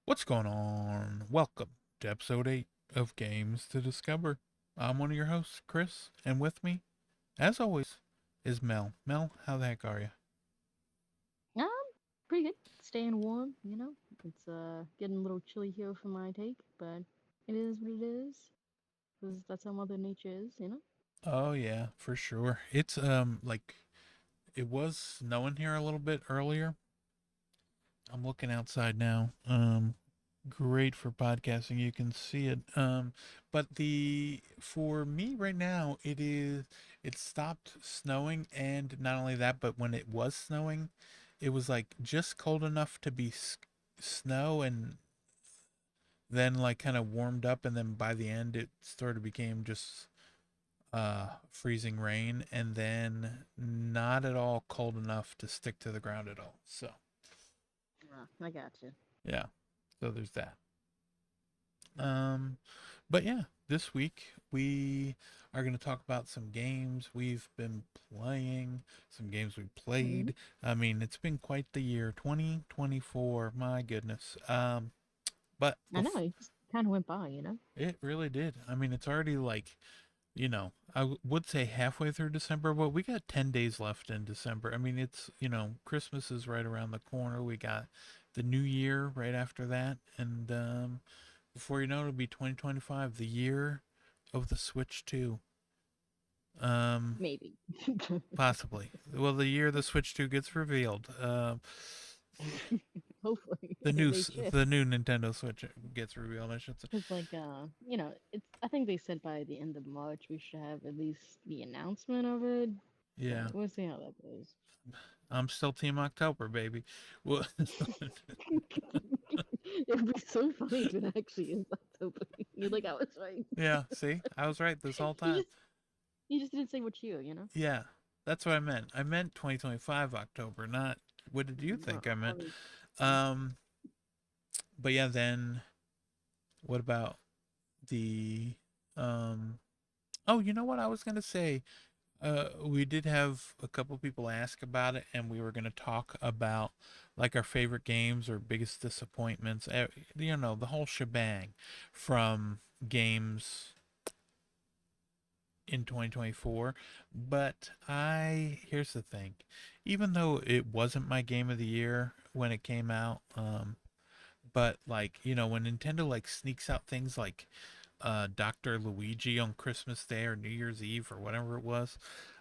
What's going on? Welcome to episode 8 of Games to Discover. I'm one of your hosts, Chris, and with me, as always, is Mel. Mel, how the heck are you? Um, Pretty good. Staying warm, you know. It's getting a little chilly here for my take, but it is what it is. Because that's how Mother Nature is, you know. Oh yeah, for sure. It's like it was snowing here a little bit earlier. I'm looking outside now. Great for podcasting. You can see it. But the for me right now, it stopped snowing, and not only that, but when it was snowing, it was like just cold enough to be snow, and then like kind of warmed up, and then by the end, it sort of became just freezing rain, and then not at all cold enough to stick to the ground at all. So I got you. yeah, so there's that. Um, but yeah, this week we are going to talk about some games we've been playing, some games we Hmm. played. I mean, it's been quite the year, 2024. My goodness. But I know, it just kind of went by, you know. it really did. I mean, it's already like, would say halfway through December, but we got 10 days left in December. I mean, Christmas is right around the corner. We got the new year right after that. And before you know it, it'll be 2025, the year of the Switch 2. Um, Maybe. Possibly. Well, the year the Switch 2 gets revealed. Hopefully, The new they should. the new Nintendo Switch gets revealed. I should say. Because, like, it's. I think they said by the end of March we should have at least the announcement of it, Yeah, but we'll see how that goes. I'm still Team October, baby. Well, It'd be so funny if it actually is October. You're like, I was right. yeah. See, I was right this whole You time. just you just didn't say what year, you know? Yeah, that's what I meant. I meant 2025 October, not what did you No, think I meant? obviously. Um, but yeah, then what about the um? Oh, you know what I was gonna say? We did have a couple people ask about it, and we were gonna talk about like our favorite games or biggest disappointments. The whole shebang from games in 2024. But here's the thing, even though it wasn't my game of the year when it came out, but like when Nintendo like sneaks out things like Dr. Luigi on Christmas Day or New Year's Eve or whatever it was.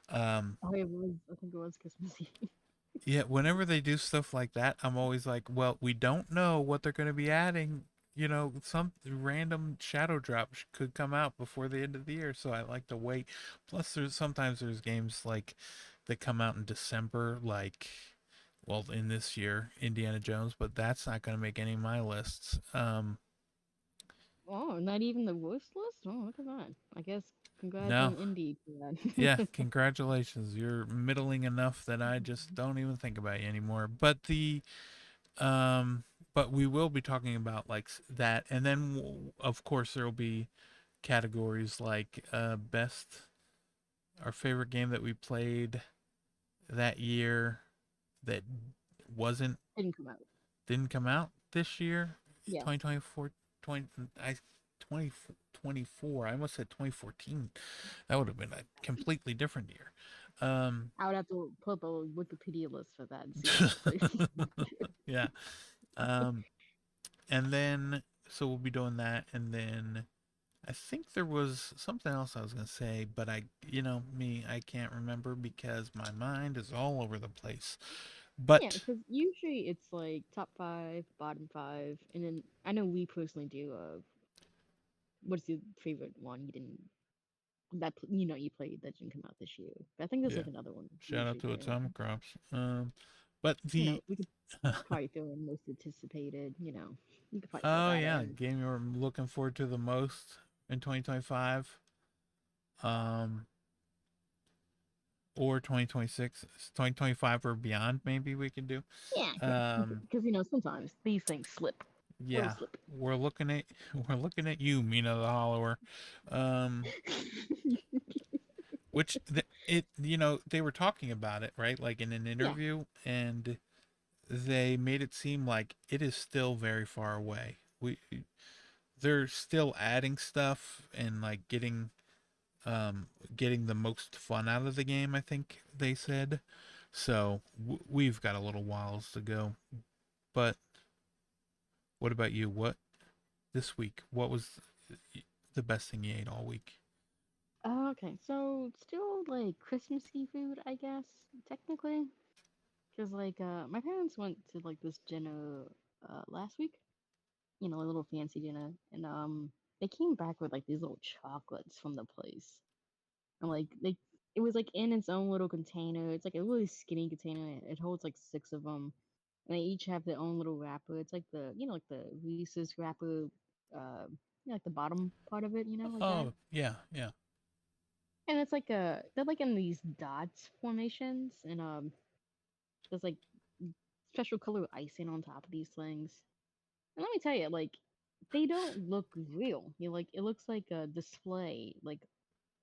um Oh, it was. I think it was Christmas Eve. yeah, whenever they do stuff like that, I'm always like, well, we don't know what they're going to be adding. Some random shadow drop could come out before the end of the year, so I like to wait. Plus, there's games like that come out in December, like, well, in this year, Indiana Jones, but that's not going to make any of my lists. Oh, not even the worst list. Oh, look at that. I guess congrats No, on Indy for yeah, that. congratulations, you're middling enough that I just don't even think about you anymore. Um, but we will be talking about like that, and then of course there will be categories like best, our favorite game that we played that year that wasn't Didn't come out. didn't come out this year, Yeah, 2024, 20 I 2024. I almost said 2014. That would have been a completely different year. Um, I would have to pull up a Wikipedia list for that and see what I played. yeah. Um, and then so we'll be doing that, and then I think there was something else I was gonna say, but I can't remember because my mind is all over the place. Yeah, But because usually it's like top five, bottom five, and then I know we personally do. What's your favorite one? You didn't you played that didn't come out this year. But I think there's yeah, like another one we shout out usually to do. Atomic Crops. But the We could probably throw in most anticipated. You could probably throw oh that yeah, in. game you're looking forward to the most in 2025, um, or 2026, 2025 or beyond. Maybe we can do. Yeah, yeah. Um, Because sometimes these things slip. Little yeah, slip. we're looking at we're looking at you, Mina the Hollower. Um, which they were talking about it, right, like in an Yeah. interview, and they made it seem like it is still very far away. They're still adding stuff and like getting the most fun out of the game, I think they said. So we've got a little whiles to go. But what about you? What this week? What was the best thing you ate all week? Okay, so still like Christmassy food, I guess, technically. Because my parents went to like this dinner last week, a little fancy dinner, and they came back with like these little chocolates from the place. And like it was like in its own little container. It's like a really skinny container. It holds like six of them, and they each have their own little wrapper. It's like like the Reese's wrapper, like the bottom part of it, like that. Oh, yeah, yeah. And it's like they're like in these dots formations, and there's like special color icing on top of these things. And let me tell you, like they don't look real. Like it looks like a display, like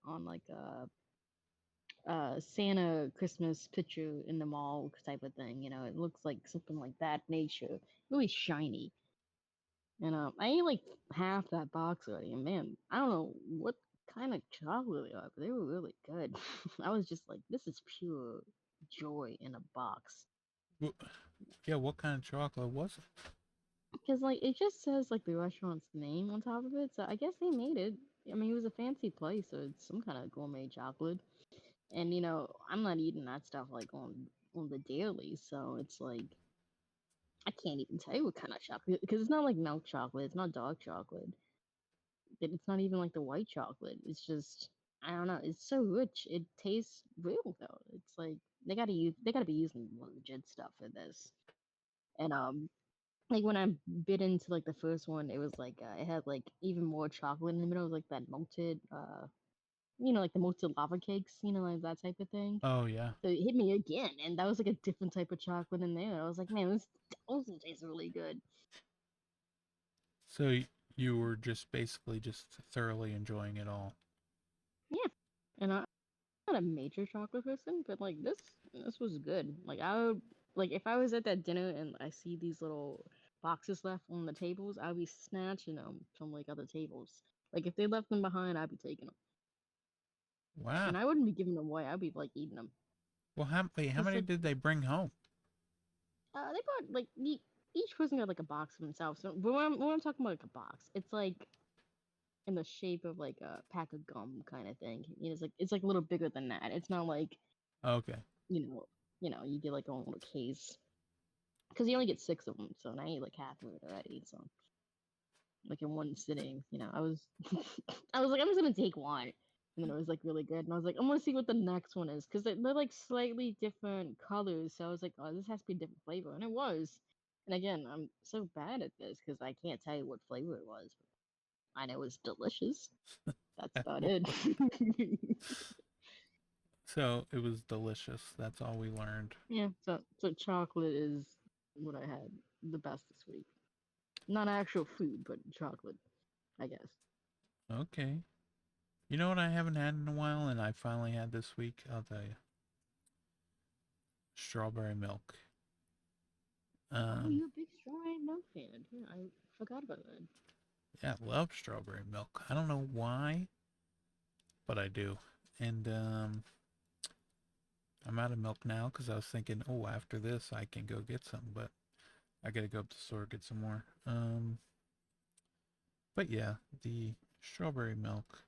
on like a Santa Christmas picture in the mall type of thing. It looks like something like that nature, really shiny. And I ate like half that box already, and man, I don't know what kind of chocolate they are, but they were really good. I was just like, this is pure joy in a box. Yeah, what kind of chocolate was it? Because like it just says like the restaurant's name on top of it, so I guess they made it. I mean, it was a fancy place, so it's some kind of gourmet chocolate. And I'm not eating that stuff like on the daily, so it's like I can't even tell you what kind of chocolate because it's not like milk chocolate, it's not dark chocolate, it's not even like the white chocolate. It's just I don't know. It's so rich. It tastes real though. It's like they gotta be using legit stuff for this. And like when I bit into like the first one, it was like it had like even more chocolate in the middle, it was like that melted like the melted lava cakes, like that type of thing. Oh, yeah. So it hit me again, and that was like a different type of chocolate in there. I was like, man, this also tastes really good. So you were just basically just thoroughly enjoying it all. Yeah, and I'm not a major chocolate person, but like this was good. Like I would like if I was at that dinner and I see these little boxes left on the tables, I'd be snatching them from like other tables. Like if they left them behind, I'd be taking them, Wow. and I wouldn't be giving them away. I'd be like eating them. Well, how Cause many like did they bring home? they bought like each person got like a box of themselves. So when I'm talking about like a box, it's like in the shape of like a pack of gum kind of thing. It's like a little bigger than that. It's not like Okay. you know you get like a little case because you only get six of them. So and I ate like half of it already. So like in one sitting, I was I was like I'm just gonna take one. And then it was like really good, and I was like, I'm gonna see what the next one is because they're like slightly different colors. So I was like, oh, this has to be a different flavor, and it was. And again, I'm so bad at this because I can't tell you what flavor it was. I know it's delicious. That's about it. So it was delicious. That's all we learned. Yeah, so chocolate is what I had the best this week. Not actual food, but chocolate, I guess. Okay. You know what I haven't had in a while and I finally had this week? I'll tell you. Strawberry milk. Oh, Um, you're a big strawberry milk fan. Yeah, I forgot about that. yeah, I love strawberry milk. I don't know why, but I do. And I'm out of milk now because I was thinking, oh, after this I can go get some, but I gotta go up to the store get some more. But yeah, the strawberry milk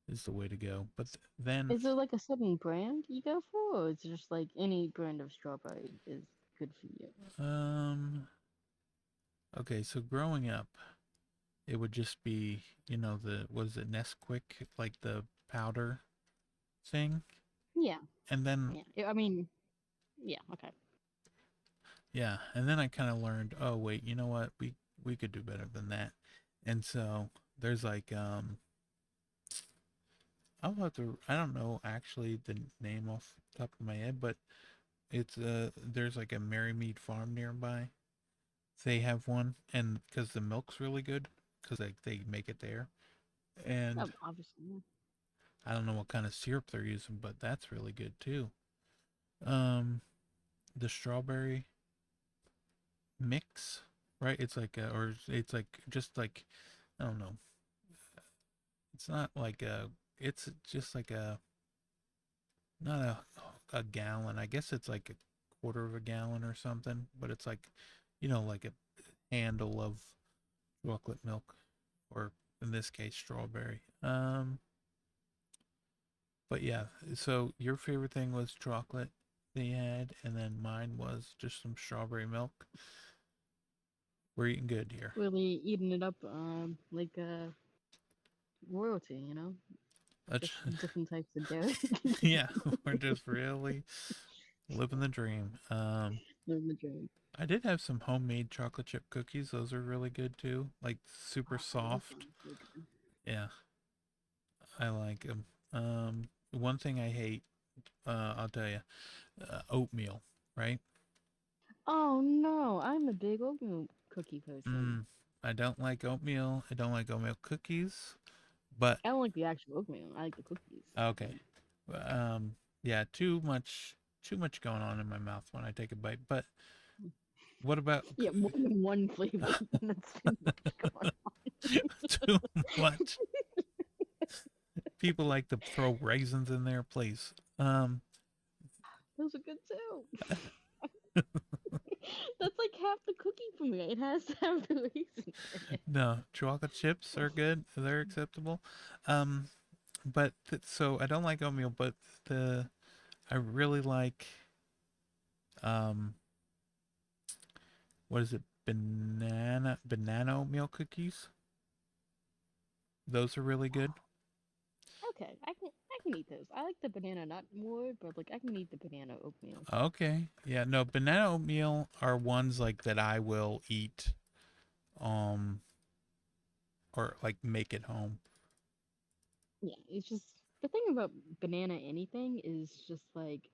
is the way to go. But then, Is there like a certain brand you go for, or is it just like any brand of strawberry is good for you? um, okay, so growing up, it would just be, the was it Nesquik, like the powder thing, Yeah, and then I mean, yeah, okay. yeah, and then I kind of learned, oh wait, you know what, we could do better than that, and so there's like I'll have to, I don't know actually the name off the top of my head, but it's there's like a Merry Mead farm nearby. They have one, and because the milk's really good, because they make it there, and Obviously, yeah. I don't know what kind of syrup they're using, but that's really good too. Um, the strawberry. mix, right? It's like or it's like just like I don't know. It's not like a. It's just like a not a gallon. I guess it's like a quarter of a gallon or something. But it's like, like a handle of chocolate milk, or in this case, strawberry. But yeah. So your favorite thing was chocolate they had, and then mine was just some strawberry milk. We're eating good here. Really eating it up, like royalty, Let's, just different types of dough. yeah, we're just really living the dream. Living the dream. I did have some homemade chocolate chip cookies. Those are really good too. Like super Oh, that soft. sounds so good. Yeah, I like them. One thing I hate, I'll tell you, oatmeal. Right? Oh no, I'm a big oatmeal cookie person. Mm, I don't like oatmeal. I don't like oatmeal cookies. But I don't like the actual oatmeal. I like the cookies. okay, yeah, too much going on in my mouth when I take a bite. But what about Yeah, more than one flavor. That's too much going too much? People like to throw raisins in there, please. on. Those are good too. That's like half the cookie for me. It has to have the raisins in it. No, chocolate chips are good. They're acceptable. Um, but so I don't like oatmeal, but the I really like um, what is it? Banana oatmeal cookies. Those are really good. Okay, I can eat those. I like the banana nut more, but like I can eat the banana oatmeal. Okay. Yeah, no, banana oatmeal are ones like that I will eat um or like make at home. Yeah, it's just the thing about banana anything is just like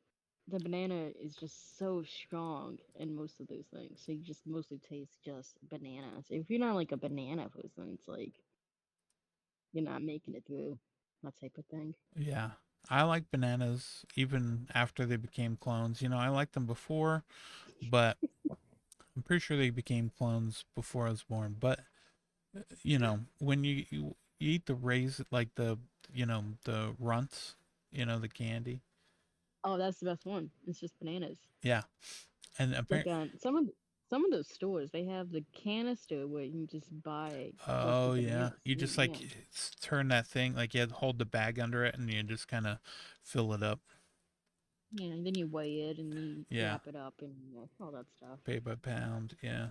the banana is just so strong in most of those things. So you just mostly taste just banana. So if you're not like a banana person, it's like you're not making it through that type of thing. Yeah. I like bananas even after they became clones. I liked them before, but I'm pretty sure they became clones before I was born. But when you eat the raisin, like the runts, the candy. Oh, that's the best one. It's just bananas. Yeah. And Like apparently, some of those stores they have the canister where you can just buy just the oh yeah, bananas. you just like Yeah, turn that thing, like you have to hold the bag under it and you just kind of fill it up. yeah. And then you weigh it and you Yeah. wrap it up and all that stuff. Pay by pound. Yeah.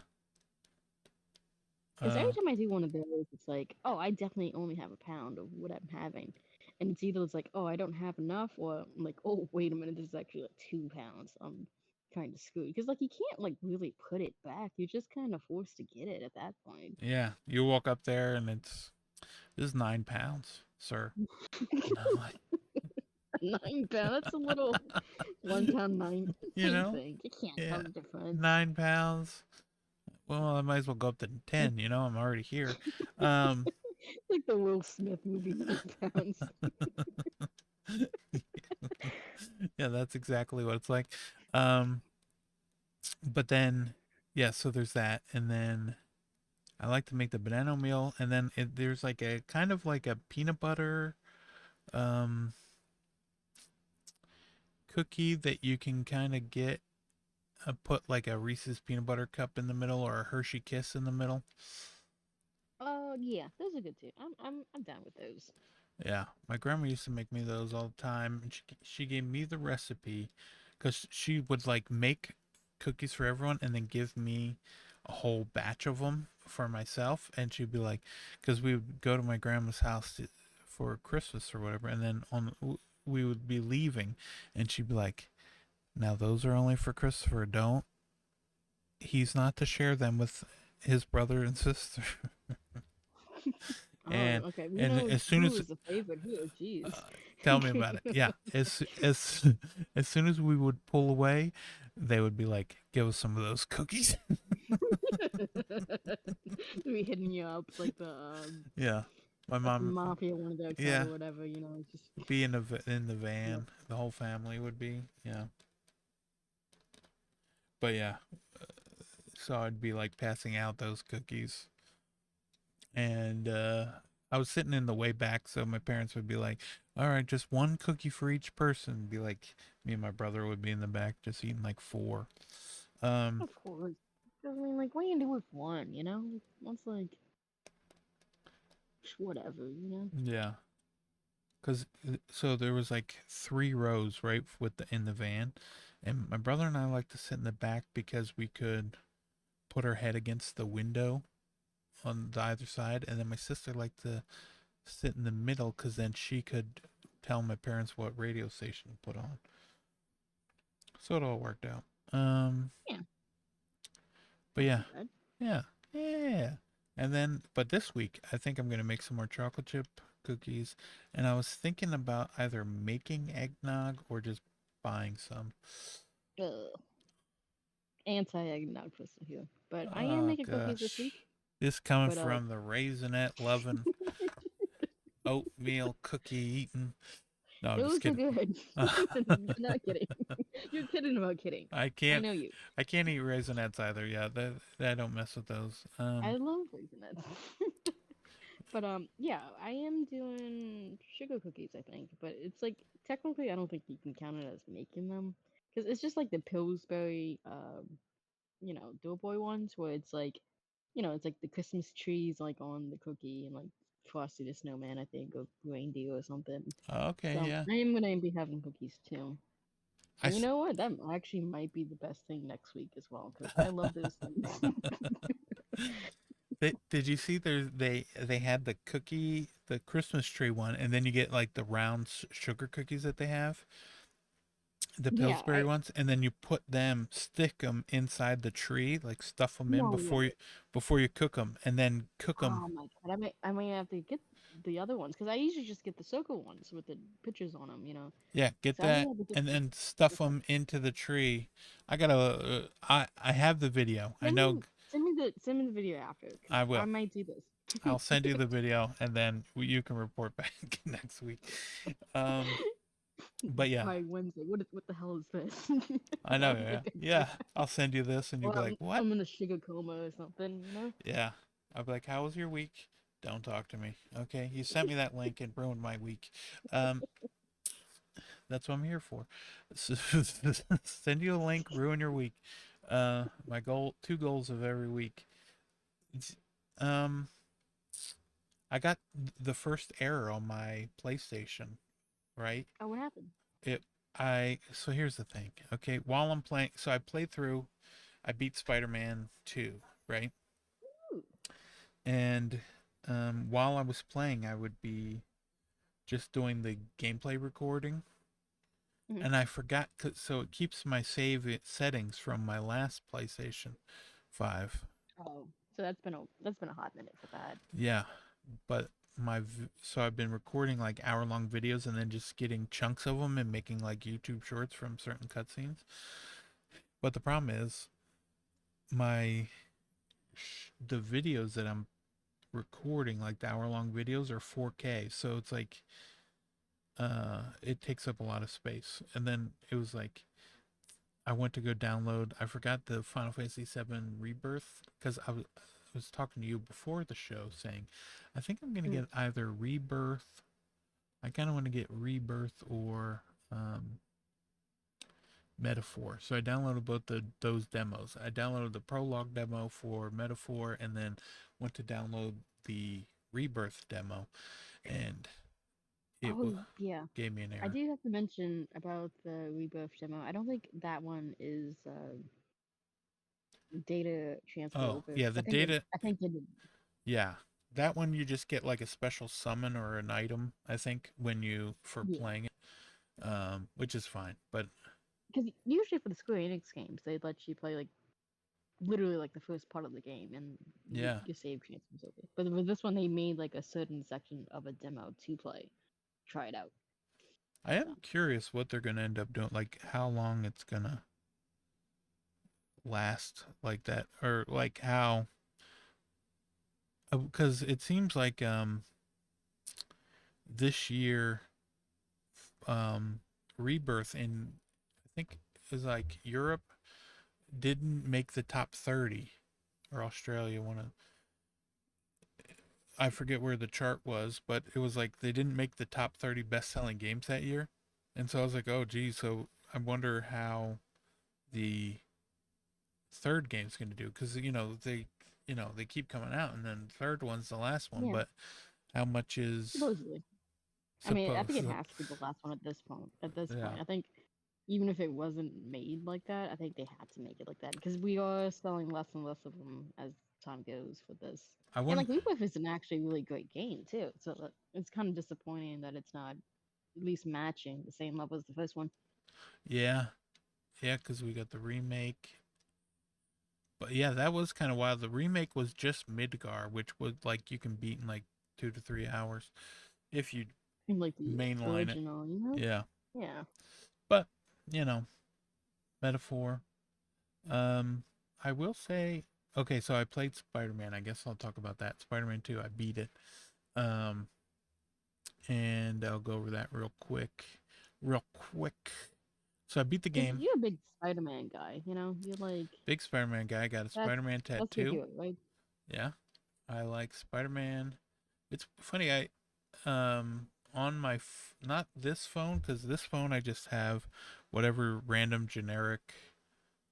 Because every Uh, time I do one of those, it's like, oh, I definitely only have a pound of what I'm having. And it's like, oh, I don't have enough, or I'm like, oh, wait a minute, this is actually like 2 pounds. I'm kind of screwed. Because, like, you can't, like, really put it back. You're just kind of forced to get it at that point. yeah. You walk up there and this is 9 pounds, sir. And I'm like, 9 pounds, that's a little 1 pound, you nine know, thing. You can't tell yeah, the difference. 9 pounds. Well, I might as well go up to 10. I'm already here. Um, Like the Will Smith movie, 9 pounds. yeah, that's exactly what it's like. Um, but then, yeah, so there's that, and then I like to make the banana meal, and then there's like a kind of like a peanut butter um cookie that you can kind of get. Put like a Reese's peanut butter cup in the middle or a Hershey Kiss in the middle. Oh, yeah, those are good too. I'm down with those. Yeah, my grandma used to make me those all the time, and she gave me the recipe because she would like make cookies for everyone and then give me a whole batch of them for myself. And she'd be like, because we would go to my grandma's house for Christmas or whatever, and then we would be leaving, and she'd be like, "Now those are only for Christopher. Don't He's not to share them with his brother and sister." Oh, and okay. We and know as soon who as is the favorite here. Jeez. tell me about it. Yeah, as soon as we would pull away, they would be like, "Give us some of those cookies." We hitting you up like Yeah, my the mom. mafia wanted outside Yeah, or whatever. Just be in the yep. van. The whole family would be. Yeah, but yeah. so I'd be like passing out those cookies, and I was sitting in the way back, so my parents would be like, "All right, just one cookie for each person." Be like, me and my brother would be in the back just eating like four. Um, Of course. 'Cause, I mean, like, what do you do with one? You know, like, that's like whatever. You know. yeah, cause so there was like three rows right with the in the van, and my brother and I like to sit in the back because we could put our head against the window on the either side, and then my sister liked to sit in the middle because then she could tell my parents what radio station to put on. So it all worked out. Um, Yeah, but not yeah, too bad. yeah, yeah. And then, but this week, I think I'm gonna make some more chocolate chip cookies, and I was thinking about either making eggnog or just buying some. Ugh. Anti eggnog person here, but I am Oh making cookies this gosh, week. this coming But from the raisinette loving, oatmeal cookie eating. No, I'm just those are kidding. good. Not kidding. You're kidding about kidding. I I can't know you. I can't eat raisinets either. Yeah, that I don't mess with those. I love raisinets. But yeah, I am doing sugar cookies, I think. But it's like technically, I don't think you can count it as making them because it's just like the Pillsbury, doughboy ones where it's like, it's like the Christmas trees like on the cookie and like Frosty the Snowman, I think, or reindeer or something. Okay, So yeah. I am gonna be having cookies too. I And you know what? That actually might be the best thing next week as well because I love those things. did you see they had the Christmas tree one, and then you get like the round sugar cookies that they have, the Yeah, Pillsbury ones, and then you stick them inside the tree, like stuff them in no, yeah. before you cook them, and then cook them. Oh my god, I may have to get the other ones because I usually just get the circle ones with the pictures on them, Yeah, get So I may that, have to get and the then stuff different. them into the tree. I gotta. I have the video. I Send know. me send me the video after because I I will. might do this. I'll send you the video, and then you can report back next week. Um, but yeah, By Wednesday. What the hell is this? I know. I'll be Yeah, like, yeah. I'll send you this, and you'll well, be like, "What?" I'm in a sugar coma or something. Yeah. I'll be like, "How was your week?" Don't talk to me. Okay. You sent me that link and ruined my week. Um, that's what I'm here for. Send you a link, ruin your week. My goal, two goals of every week. Um, I got the first error on my PlayStation, right? Oh, what happened? It so here's the thing. Okay, while I'm playing, so I played through, I beat Spider-Man 2, right? Ooh. And while I was playing, I would be just doing the gameplay recording, Mhm. and I forgot, so it keeps my settings from my last PlayStation 5. Oh, so that's been a hot minute for that. Yeah, but so I've been recording like hour-long videos and then just getting chunks of them and making like YouTube shorts from certain cutscenes. But the problem is my the videos that I'm recording, like the hour-long videos, are 4K, so it's like it takes up a lot of space. And then it was like I went to go download. I forgot the Final Fantasy VII Rebirth because I was talking to you before the show saying I think I'm gonna Mhm. get either Rebirth. I kind of want to get Rebirth or um, Metaphor. So I downloaded both those demos. I downloaded the prologue demo for Metaphor and then went to download the Rebirth demo, and it Oh yeah, gave me an I error. do have to mention about the rebirth demo. I don't think that one is data transfer Oh over yeah, because the I think data. it did. Yeah, that one you just get like a special summon or an item. I think when you for Yeah, playing it, which is fine. But because usually for the Square Enix games, they let you play like literally like the first part of the game and yeah, your save transfers over. But with this one, they made like a certain section of a demo to play, try it out. I So am curious what they're gonna end up doing. Like how long it's gonna last like that, or like how because it seems like this year Rebirth in I think is like Europe didn't make the top 30, or Australia one of, I forget where the chart was, but it was like they didn't make the top 30 best-selling games that year. And so I was like, "Oh geez, so I wonder how the third game's going to do, cuz they keep coming out and then third one's the last one, Yeah, but how much is supposedly. I mean, I think supposed it has to be the last one at this point. At this yeah. point, I think even if it wasn't made like that, I think they had to make it like that because we are selling less and less of them as time goes for this. I And like wouldn't Rebirth is an actually really great game too, so it's kind of disappointing that it's not at least matching the same level as the first one. yeah. Yeah, cuz we got the remake. But yeah, that was kind of wild. The remake was just Midgar, which was like you can beat in like 2 to 3 hours if you And like the mainline it. original, you know? Yeah. Yeah. But, you know, metaphor. Um, I will say, okay, so I played Spider Man. I guess I'll talk about that. Spider Man 2, I beat it. Um, and I'll go over that real quick. Real quick. So I beat the Because game. you're a big Spider-Man guy, you know? You're like Big Spider Man guy. Got a that's Spider Man that's your tattoo. hero, right? Yeah. I like Spider Man. It's funny. On my, not this phone, because this phone I just have whatever random generic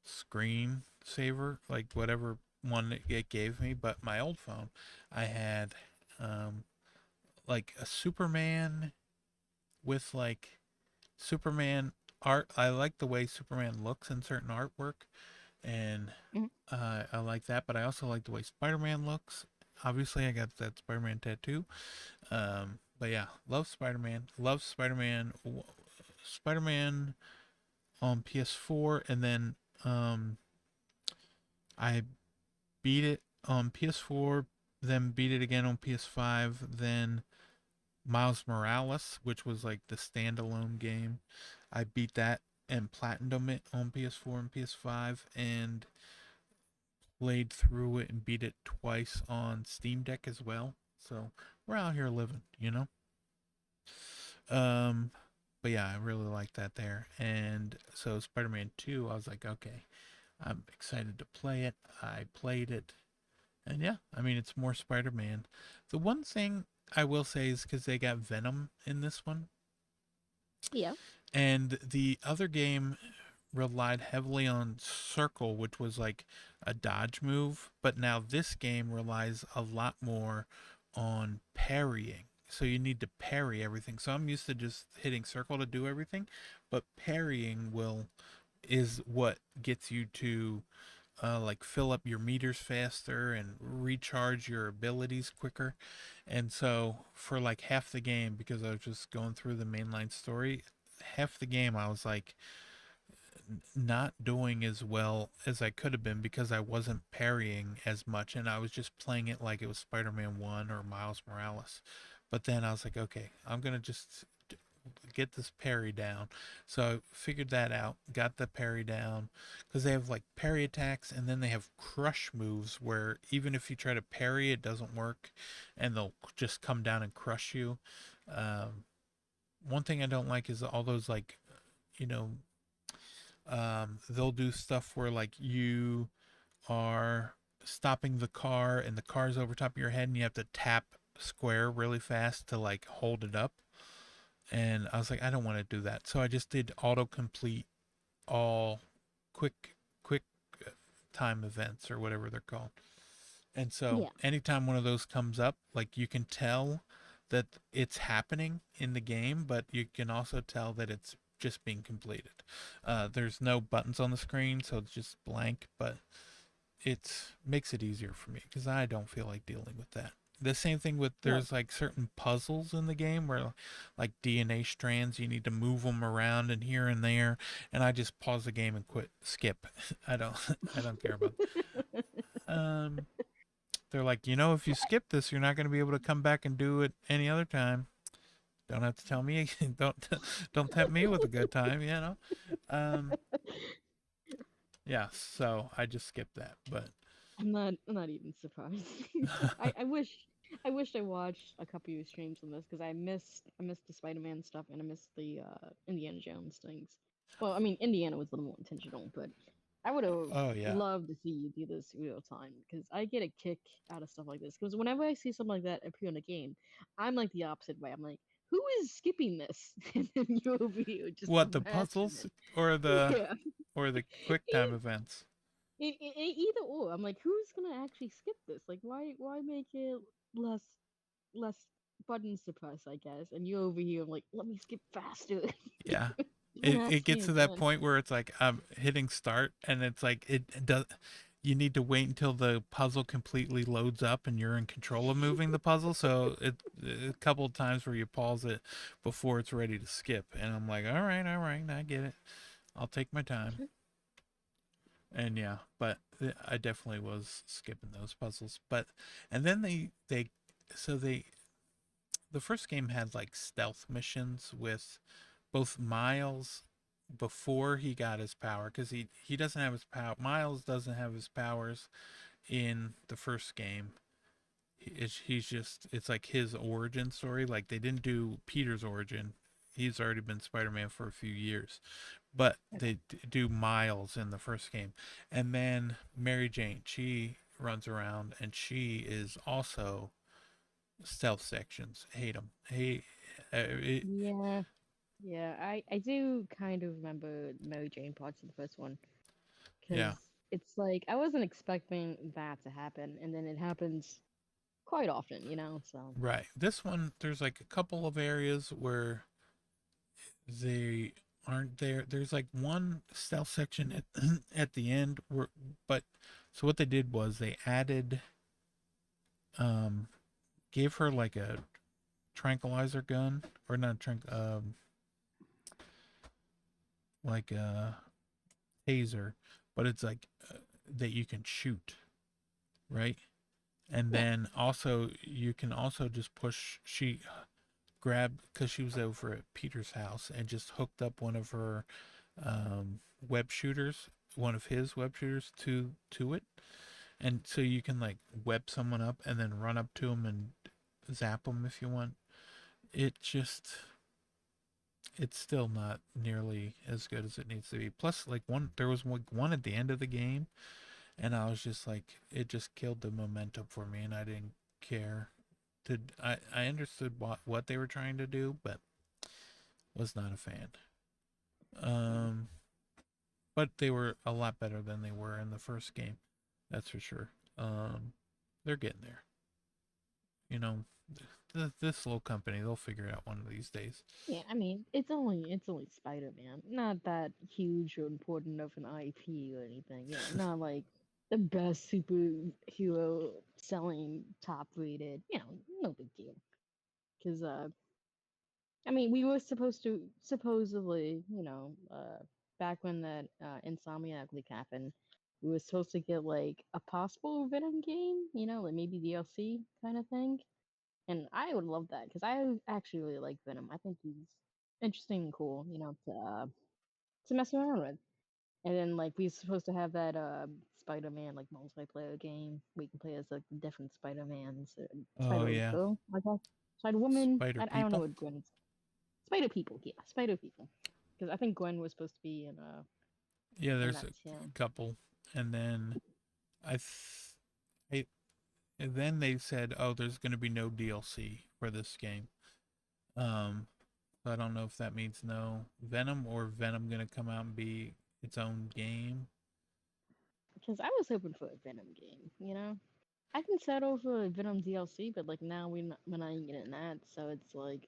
screen saver, like whatever one it gave me. But my old phone, I had um, like a Superman with like Superman art. I like the way Superman looks in certain artwork, and Hmm. I like that. But I also like the way Spider Man looks. Obviously, I got that Spider Man tattoo. But yeah, love Spider Man. Love Spider Man. Spider Man on PS4, and then um, I beat it on PS4, then beat it again on PS5, then Miles Morales, which was like the standalone game. I beat that and platinumed it on PS4 and PS5 and played through it and beat it twice on Steam Deck as well. So we're out here living, you know? Um, but yeah, I really like that there. And so Spider Man 2, I was like, okay, I'm excited to play it. I played it. And yeah, I mean, it's more Spider Man. The one thing I will say is because they got Venom in this one, Yeah. and the other game relied heavily on Circle, which was like a dodge move, but now this game relies a lot more on parrying. So you need to parry everything. So I'm used to just hitting circle to do everything, but parrying will is what gets you to like fill up your meters faster and recharge your abilities quicker. And so for like half the game, because I was just going through the mainline story, half the game I was like not doing as well as I could have been because I wasn't parrying as much and I was just playing it like it was Spider-Man 1 or Miles Morales. But then I was like, okay, I'm going to just get this parry down. So I figured that out, got the parry down because they have like parry attacks and then they have crush moves where even if you try to parry, it doesn't work and they'll just come down and crush you. Um, One thing I don't like is all those like, you know, they'll do stuff where like you are stopping the car and the car's over top of your head and you have to tap square really fast to like hold it up. And I was like, I don't want to do that. So I just did autocomplete all quick time events or whatever they're called. And so Yeah. anytime one of those comes up, like you can tell that it's happening in the game, but you can also tell that it's just being completed. There's no buttons on the screen, so it's just blank, but it makes it easier for me because I don't feel like dealing with that. The same thing with Well, there's like certain puzzles in the game where like DNA strands you need to move them around and here and there, and I just pause the game and quit skip. I don't I don't care about. Um, they're like, if you skip this, you're not going to be able to come back and do it any other time. Don't have to tell me. Don't tempt me with a good time. Um, yeah. So I just skipped that, but I'm not even surprised. I wish I watched a couple of your streams on this because I missed the Spider-Man stuff and I missed the Indiana Jones things. Well, I mean Indiana was a little more intentional, but I would have Oh yeah. loved to see you do this real time because I get a kick out of stuff like this. Because whenever I see something like that appear in a game, I'm like the opposite way. I'm like, who is skipping this? And then you over here just What, the mastering puzzles it. or Yeah. the quick time events? Either or. I'm like, who's gonna actually skip this? Like, why make it less less buttons to press? I guess. And you over here, I'm like, let me skip faster. Yeah. Don't It ask me gets to that again. point where it's like I'm hitting start and it's like it does you need to wait until the puzzle completely loads up and you're in control of moving the puzzle. So a couple of times where you pause it before it's ready to skip, and I'm like, all right, I get it. I'll take my time. And yeah, but I definitely was skipping those puzzles. But and then so they the first game had like stealth missions with both Miles before he got his power, because he doesn't have his power. Miles doesn't have his powers in the first game. He's just, it's like his origin story. Like they didn't do Peter's origin. He's already been Spider-Man for a few years, but Okay. they do Miles in the first game. And then Mary Jane, she runs around and she is also stealth sections. Hate them. Yeah. Yeah, I do kind of remember Mary Jane parts of the first one because Yeah, it's like I wasn't expecting that to happen, and then it happens quite often, So right. This one, there's like a couple of areas where they aren't there. There's like one stealth section at at the end where, but so what they did was they added, um, gave her like a tranquilizer gun, or not like a taser, but it's like that you can shoot, right? And yeah, then also you can also just push. She grabbed, because she was over at Peter's house and just hooked up one of her web shooters, one of his web shooters to it, and so you can like web someone up and then run up to them and zap them if you want. It just, it's still not nearly as good as it needs to be. Plus, like there was like one at the end of the game, and I was just like, it just killed the momentum for me, and I didn't care. I understood what they were trying to do, but was not a fan. yeah, Um, but they were a lot better than they were in the first game. That's for sure. Um, they're getting there. You know, this little company, they'll figure it out one of these days. yeah. I mean, it's only Spider-Man, not that huge or important of an IP or anything. Not like the best superhero selling top rated. No big deal. Because I mean, we were supposed to supposedly, back when that Insomniac leak happened, we were supposed to get like a possible Venom game, like maybe DLC kind of thing. And I would love that because I actually really like Venom. I think he's interesting and cool, to mess around with. And then like we are supposed to have that Spider-Man like multiplayer game. We can play as like different Spider-Mans, Oh Spider yeah, Girl, I guess. Spider Woman. spider I don't know people. what Gwen's Spider People. Yeah, Spider People. Because I think Gwen was supposed to be Yeah, in there's that a too. couple, and then I, I and then they said, oh, there's going to be no DLC for this game. Um, so I don't know if that means no Venom, or Venom going to come out and be its own game. Because I was hoping for a Venom game. I can settle for a Venom DLC, but like now we're not even getting that, so it's like,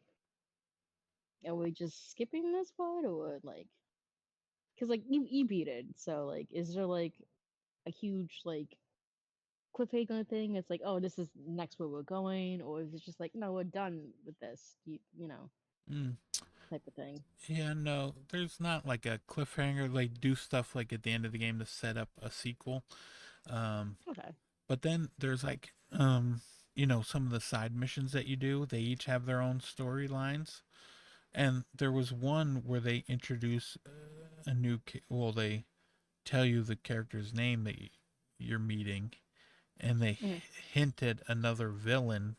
are we just skipping this part or like? Because like you beat it, so like, is there like a huge like cliffhanger thing? It's like, oh, this is next where we're going, or is it just like, no, we're done with this, Mm. type of thing? Yeah, no, there's not like a cliffhanger. They do stuff like at the end of the game to set up a sequel. Um, Okay. but then there's like, some of the side missions that you do, they each have their own storylines. And there was one where they introduce a new, well, they tell you the character's name that you're meeting, and they Mm. hinted another villain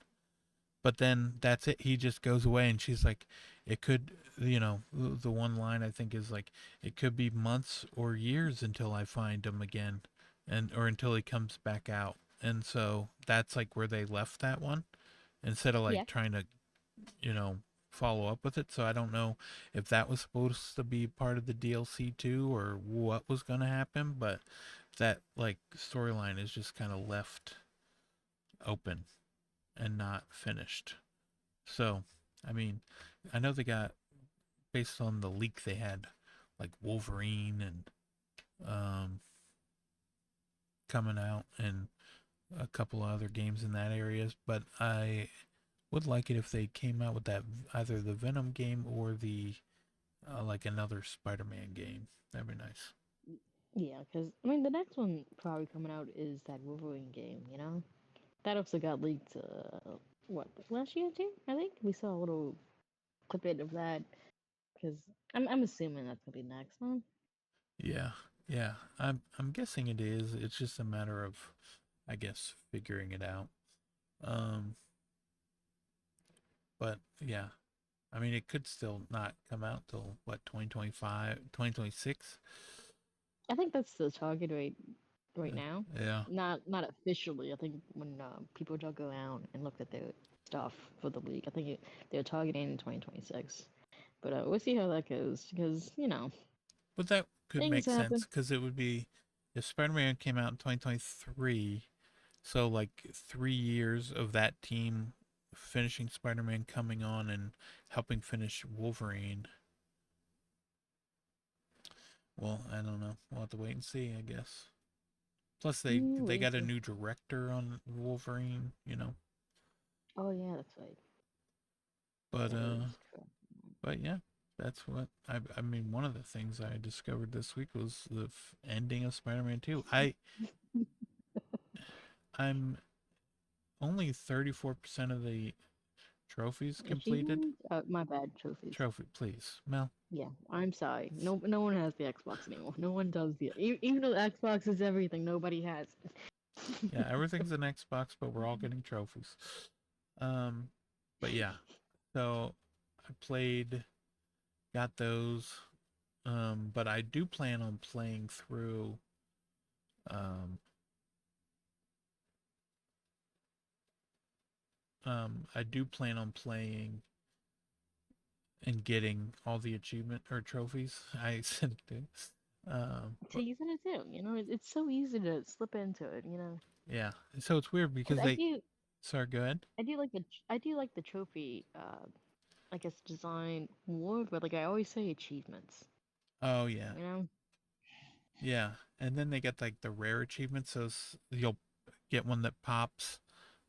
but then that's it. He just goes away, and she's like, it could, the one line I think is like, it could be months or years until I find him again, and or until he comes back out. And so that's like where they left that one instead of like Yeah, trying to, you know, follow up with it. So I don't know if that was supposed to be part of the DLC too, or what was going to happen, but that like storyline is just kind of left open and not finished. So, I mean, I know they got, based on the leak they had, like Wolverine and um, coming out and a couple of other games in that areas, but I would like it if they came out with that, either the Venom game or the like another Spider-Man game. That'd be nice. yeah. Because I mean, the next one probably coming out is that Wolverine game. You know, that also got leaked. What last year too? I think we saw a little clip of that. Because I'm assuming that's gonna be next one. Yeah, yeah. I'm guessing it is. It's just a matter of, I guess, figuring it out. Um, but yeah, I mean, it could still not come out till what, 2025, 2026. I think that's the target right Uh, now. yeah. Not officially. I think when people dug around and looked at their stuff for the league, I think they're targeting in 2026. But we'll see how that goes because But that could things make sense happen. because it would be, if Spider-Man came out in 2023, so like 3 years of that team finishing Spider-Man, coming on and helping finish Wolverine. Well, I don't know. We'll have to wait and see, I guess. Plus, they Wait and got a see. new director on Wolverine. Oh yeah, that's right. But That is correct. but yeah, that's what I mean. One of the things I discovered this week was the ending of Spider-Man 2. I'm only 34% of the trophies completed. Achievement? My bad. Trophies. Trophy, please, Mel. Yeah, I'm sorry. No one has the Xbox anymore. No one does even though Xbox is everything, nobody has it. Yeah, everything's an Xbox, but we're all getting trophies. Um, but yeah, so I played, got those. But I do plan on playing through. Um, I do plan on playing and getting all the achievement or trophies. I said it too. But Teasing it too. It's so easy to slip into it. yeah, so it's weird Because because they. Sorry, go ahead. I do like the trophy. I guess design more, but like I always say, achievements. Oh yeah, You know. yeah, and then they get like the rare achievements. So you'll get one that pops,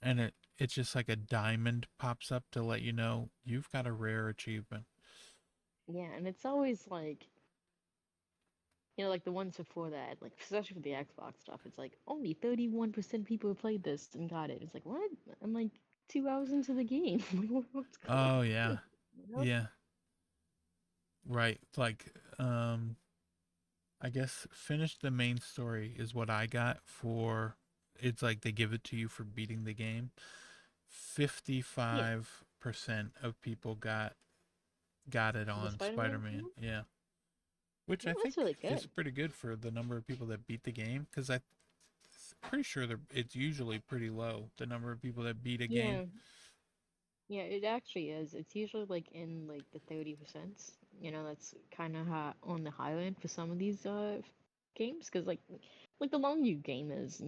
and it's just like a diamond pops up to let you know you've got a rare achievement. Yeah, and it's always like like the ones before that, like especially for the Xbox stuff. It's like only 31% people have played this and got it. It's like what? I'm like 2 hours into the game. What's going Oh yeah, on? You know? yeah, right. Like I guess finish the main story is what I got for. It's like they give it to you for beating the game. Yeah. 55% of people got it The on Spider-Man Spider-Man. one? Yeah, which Well, I that's think really is good. pretty good for the number of people that beat the game. Because I'm pretty sure it's usually pretty low, the number of people that beat a game. Yeah, yeah, it actually is. It's usually like in like the 30%. That's kind of on the high end for some of these games because like the longer you game is,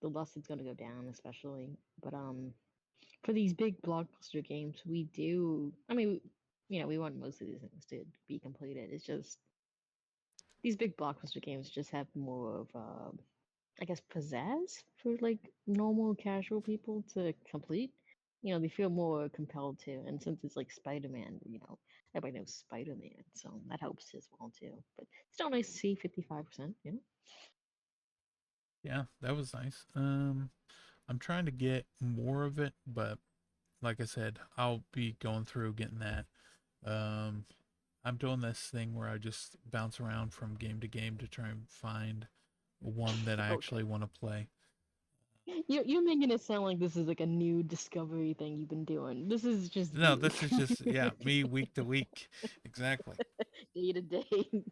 the less it's gonna go down, especially. But for these big blockbuster games, we do. I mean, we want most of these things to be completed. It's just these big blockbuster games just have more of I guess pizzazz for like normal casual people to complete. They feel more compelled to, and since it's like Spider-Man, everybody knows Spider-Man, so that helps as well too. But still nice to see 55%. Yeah, that was nice. I'm trying to get more of it, but like I said, I'll be going through getting that. Um, I'm doing this thing where I just bounce around from game to game to try and find one that I Okay. actually want to play. You're making it sound like this is like a new discovery thing you've been doing. This is just No, you, this is just yeah, me week to week. Exactly. day to day.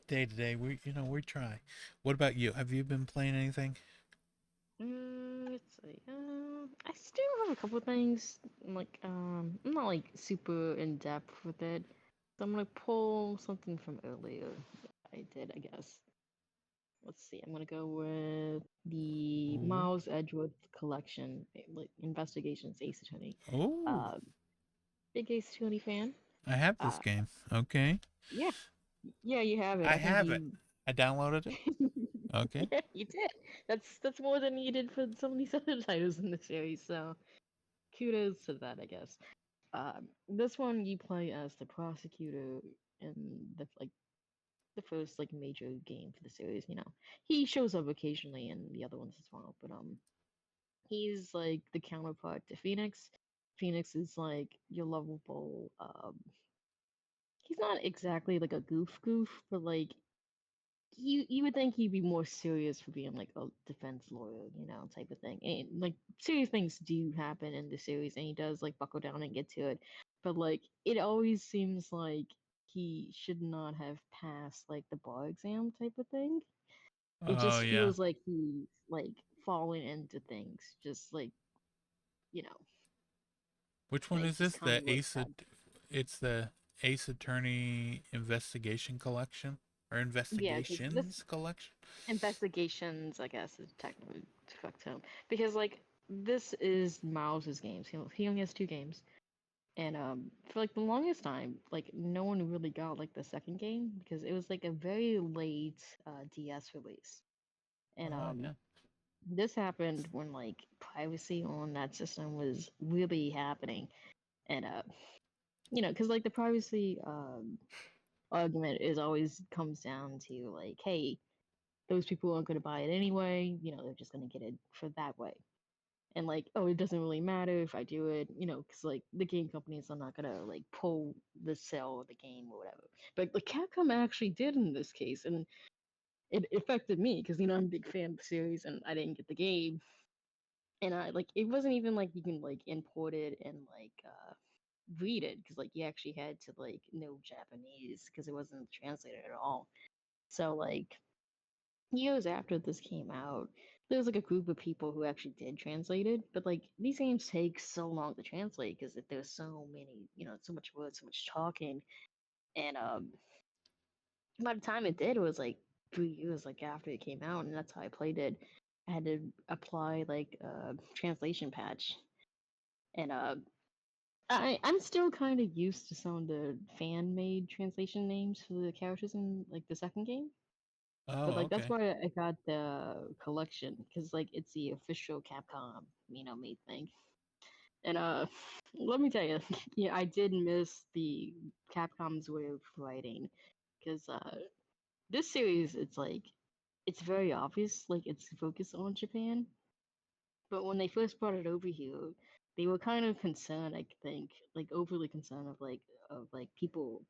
Day to day. We try. What about you? Have you been playing anything? Let's see. I still have a couple things. Like, I'm not like super in depth with it. So I'm gonna pull something from earlier. I did, I guess. Let's see. I'm gonna go with the Ooh. Miles Edgeworth collection, like Investigations Ace Attorney. Oh, Uh, Big Ace Attorney fan. I have this Uh, game. Okay. yeah, yeah, you have it. I I think have it. you. I downloaded it. Okay. Yeah, you did. That's more than you did for some of these other titles in the series. So kudos to that, I guess. This one you play as the prosecutor in the first like major game for the series. You know, he shows up occasionally in the other ones as well, but he's like the counterpart to Phoenix. Phoenix is like your lovable. He's not exactly like a goof, but like you would think he'd be more serious for being like a defense lawyer, you know, type of thing. And like serious things do happen in the series, and he does like buckle down and get to it. But like it always seems like he should not have passed like the bar exam type of thing. It Oh just yeah. feels like he's like falling into things, just like you know, Which one like is just this? kind of like bad. It's the Ace Attorney Investigation Collection or Yeah, because this Investigations Collection. investigations, I guess, is technically correct term because like this is Miles's games. He only has two games, and for like the longest time, like no one really got like the second game because it was like a very late DS release, and Oh yeah. this happened when like privacy on that system was really happening, and you know, because like the privacy argument is always comes down to like, hey, those people aren't going to buy it anyway. You know, they're just going to get it for that way. And like, oh, it doesn't really matter if I do it, you know, because like the game companies are not gonna like pull the sale of the game or whatever. But like Capcom actually did in this case, and it affected me because you know I'm a big fan of the series, and I didn't get the game, and I like it wasn't even like you can like import it and like read it because like you actually had to like know Japanese because it wasn't translated at all. So like years after this came out, there was like a group of people who actually did translate it, but like these games take so long to translate because there's so many, you know, so much words, so much talking, and by the time it did, it was like 3 years like after it came out, and that's how I played it. I had to apply like a translation patch, and I'm still kind of used to some of the fan made translation names for the characters in like the second game. But Oh like that's okay. why I got the collection because like it's the official Capcom, you know, made thing. And let me tell you, yeah, I did miss the Capcom's way of writing because this series it's like it's very obvious like it's focused on Japan, but when they first brought it over here, they were kind of concerned, I think, like overly concerned of like people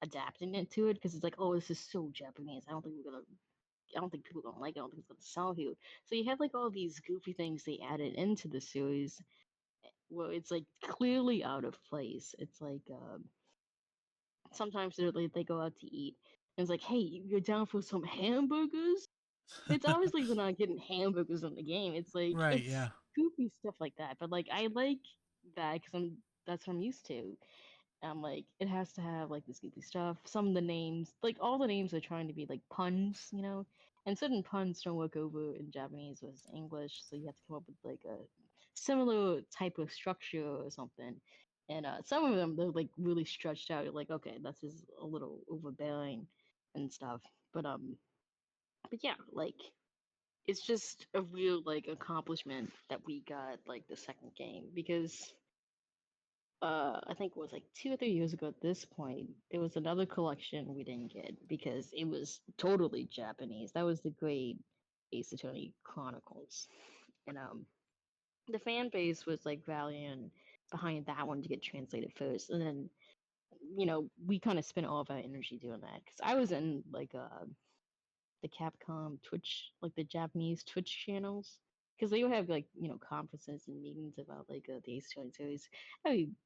adapting it to it because it's like, oh, this is so Japanese. I don't think people don't like it. I don't think it's gonna sell here. So you had like all these goofy things they added into the series where it's like clearly out of place. It's like sometimes they go out to eat and it's like, hey, you're down for some hamburgers? It's obviously we're not getting hamburgers in the game. It's like Right. it's Yeah. goofy stuff like that. But like I like that because that's what I'm used to. Like it has to have like this goofy stuff. Some of the names, like all the names are trying to be like puns, you know, and certain puns don't work over in Japanese versus English, so you have to come up with like a similar type of structure or something. And some of them they're like really stretched out. You're like, okay, that's just a little overbearing and stuff. But um, but yeah, like it's just a real like accomplishment that we got like the second game because I think it was like 2 or 3 years ago at this point, there was another collection we didn't get because it was totally Japanese. That was the Great Ace Attorney Chronicles. And the fan base was like rallying behind that one to get translated first. And then, you know, we kind of spent all of our energy doing that. Because I was in like the Capcom Twitch, like the Japanese Twitch channels. because they would have like conferences and meetings about like the Ace Attorney series. I mean,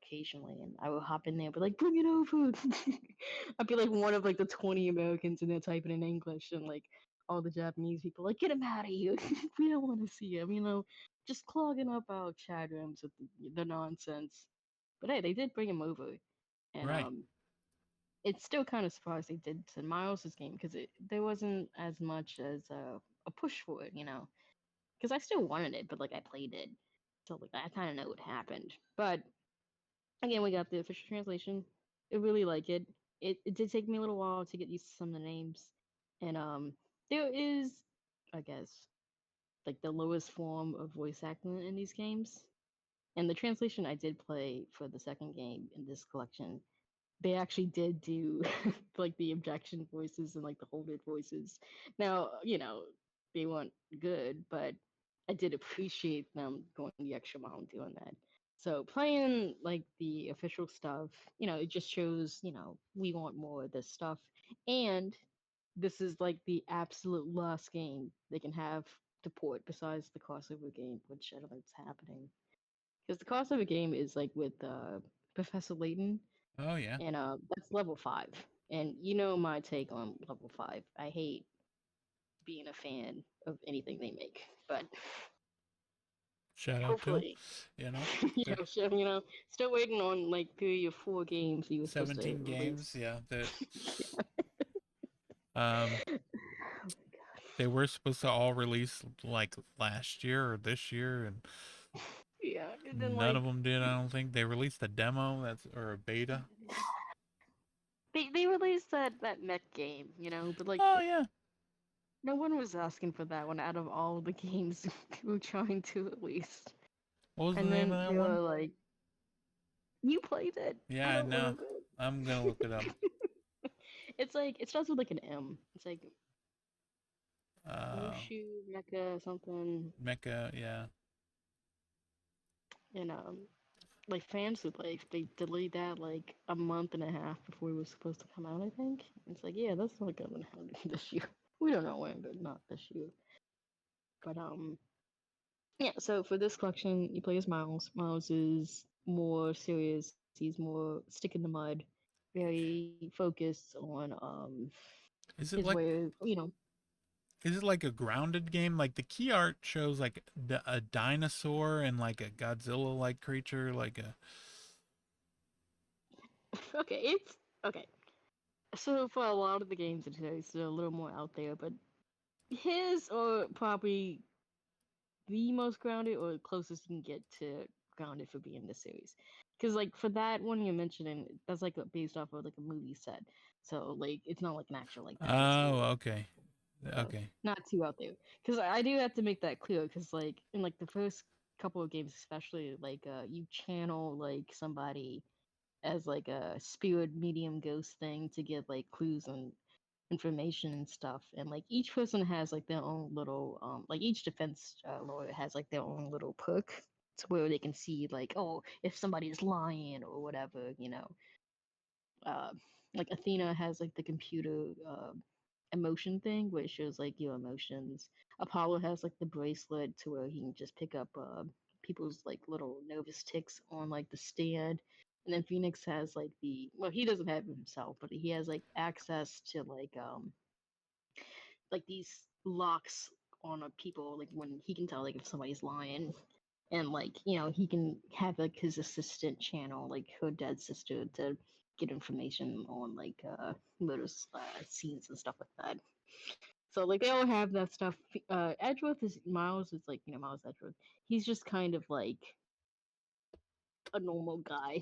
occasionally, and I would hop in there, but like bring it over. I'd be like one of like the 20 Americans in there typing in English, and like all the Japanese people like get him out of here. We don't want to see him. Just clogging up our chat rooms with the nonsense. But hey, they did bring him over, and Right. it's still kind of surprised they did to Miles's game because there wasn't as much as a push for it, because I still wanted it, but like I played it, so like I kind of know what happened. But again, we got the official translation. I really like it. It did take me a little while to get used to some of the names, and there is, I guess, like the lowest form of voice acting in these games. And the translation I did play for the second game in this collection, they actually did do like the objection voices and like the hold it voices. Now, they weren't good, but I did appreciate them going the extra mile and doing that. So playing like the official stuff, it just shows, we want more of this stuff. And this is like the absolute last game they can have to port besides the crossover game, which I don't think it's happening. Because the crossover game is like with Professor Layton, Oh yeah. and that's level 5. And my take on level 5. I hate being a fan of anything they make, but Shout out to 'em. hopefully, You know, they're so, still waiting on like 3 or 4 games you were supposed to 17 release. games. Yeah. That Yeah. um Oh my god. they were supposed to all release like last year or this year, and Yeah, and then none of like them did. I don't think they released a demo that's or a beta. they released that mech game, but like Oh yeah. no one was asking for that one out of all the games we were trying to release. What was the And name then of that they one? were like, "You played it? Yeah, I I don't know. remember it." I'm gonna look it up. It's like it starts with like an M. It's like Uh, Mushu Mecha something, Mecha. Yeah. and like fans would like they delayed that like a month and a half before it was supposed to come out. I think it's like yeah, that's not gonna happen this year. We don't know when, but not this year. But yeah. So for this collection, you play as Miles. Miles is more serious. He's more stick in the mud, very focused on Is it his like way of is it like a grounded game? Like the key art shows like a dinosaur and like a Godzilla like creature, like a okay, it's okay. So for a lot of the games in today, it's a little more out there, but his are probably the most grounded or closest you can get to grounded for being the series. Because like for that one you're mentioning, that's like based off of like a movie set, so like it's not like an actual like oh, dinosaur. okay. So Okay. not too out there. Because I do have to make that clear. Because like in like the first couple of games, especially like you channel like somebody as like a spirit medium ghost thing to get like clues and information and stuff, and like each person has like their own little like each defense lawyer has like their own little perk to where they can see like, oh, if somebody is lying or whatever, uh like Athena has like the computer emotion thing where it shows like your emotions. Apollo has like the bracelet to where he can just pick up people's like little nervous ticks on like the stand. And then Phoenix has like he doesn't have it himself, but he has like access to like these locks on a people like when he can tell like if somebody's lying, and like he can have like his assistant channel like her dead sister to get information on like murder scenes and stuff like that. So like they all have that stuff. Edgeworth is Miles is like Miles Edgeworth. He's just kind of like a normal guy.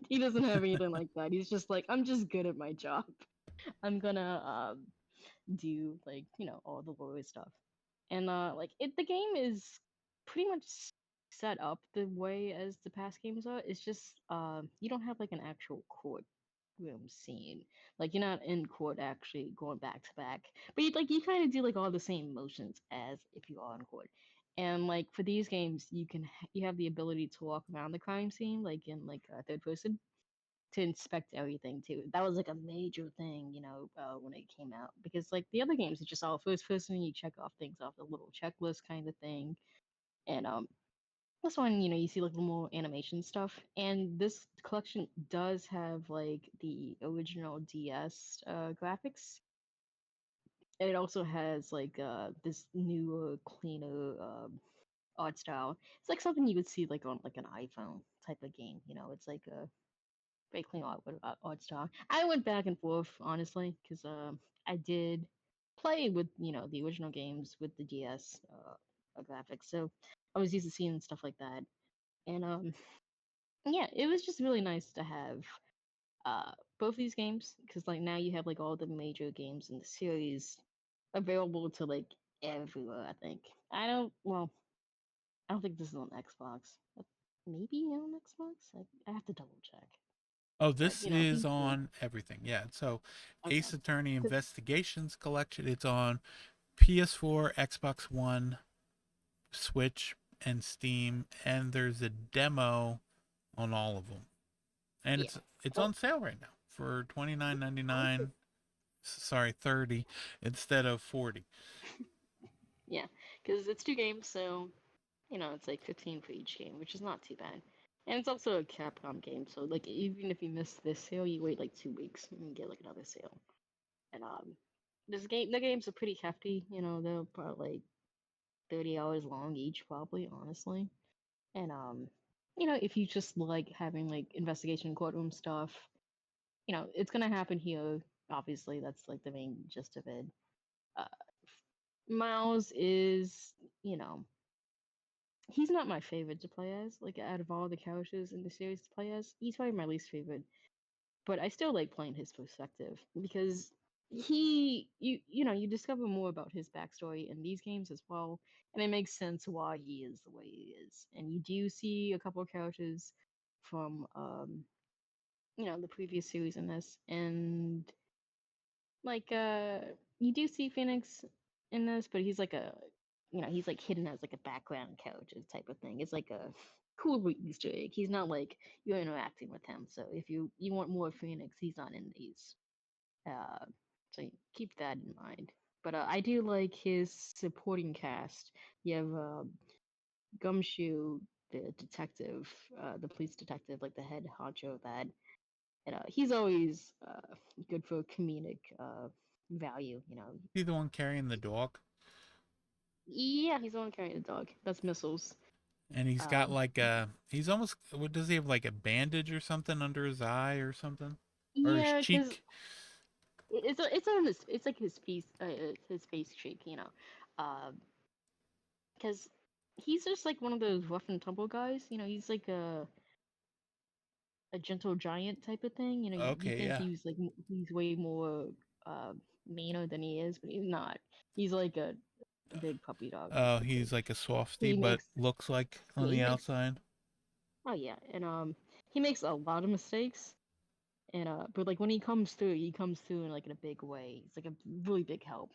He doesn't have anything like that. He's just like, I'm just good at my job. I'm gonna do like all the lawyer stuff, and like the game is pretty much set up the way as the past games are. It's just you don't have like an actual court room scene. Like you're not in court actually going back to back, but you kind of do like all the same motions as if you are in court. And like for these games, you have the ability to walk around the crime scene like in like third person to inspect everything too. That was like a major thing, when it came out, because like the other games, it's just all first person. You check off things off the little checklist kind of thing, and this one, you see like more animation stuff, and this collection does have like the original DS graphics, and it also has like this newer, cleaner art style. It's like something you would see like on like an iPhone type of game. It's like a very clean art style. I went back and forth honestly because I did play with the original games with the DS graphics, so I was used to seeing stuff like that, and yeah, it was just really nice to have both these games because like now you have like all the major games in the series available to like everywhere. I think I don't think this is on Xbox. Maybe on Xbox. I have to double check. Oh, But this is PC. on everything. Yeah. So, Okay. Ace Attorney 'Cause- Investigations Collection. It's on PS4, Xbox One, Switch, and Steam, and there's a demo on all of them. And yeah. it's Oh, on sale right now for honestly, $29.99. Sorry, 30 instead of 40. yeah. Because it's two games, so it's like 15 for each game, which is not too bad. And it's also a Capcom game, so like even if you miss this sale, you wait like 2 weeks and get like another sale. And the games are pretty hefty. They're probably like 30 hours long each, probably, honestly. And if you just like having like investigation courtroom stuff, it's gonna happen here. Obviously, that's like the main gist of it. Uh, Miles is, you know, he's not my favorite to play as. Like out of all the characters in the series to play as, he's probably my least favorite. But I still like playing his perspective because you discover more about his backstory in these games as well, and it makes sense why he is the way he is. And you do see a couple of characters from the previous series in this, and like you do see Phoenix in this, but he's like he's like hidden as like a background character type of thing. It's like a cool Easter egg. He's not like you're interacting with him. So if you want more Phoenix, he's not in these. Uh, so keep that in mind. But I do like his supporting cast. You have Gumshoe, the detective, the police detective, like the head honcho of that. And he's always good for comedic value. Is he the one carrying the dog? Yeah, he's the one carrying the dog. That's Missiles. And he's got Um, like he's almost, what does he have, like a bandage or something under his eye or something? Or his yeah, because cheek? it's on it's like his face cheek. Because he's just like one of those rough and tumble guys. He's like a gentle giant type of thing. You Okay, think yeah. he's way more uh meaner than he is, but he's not. He's like a big puppy dog Oh, basically. he's like a softy, He but makes looks like on yeah the he makes outside. oh yeah, and he makes a lot of mistakes. And but like when he comes through in like in a big way. It's like a really big help.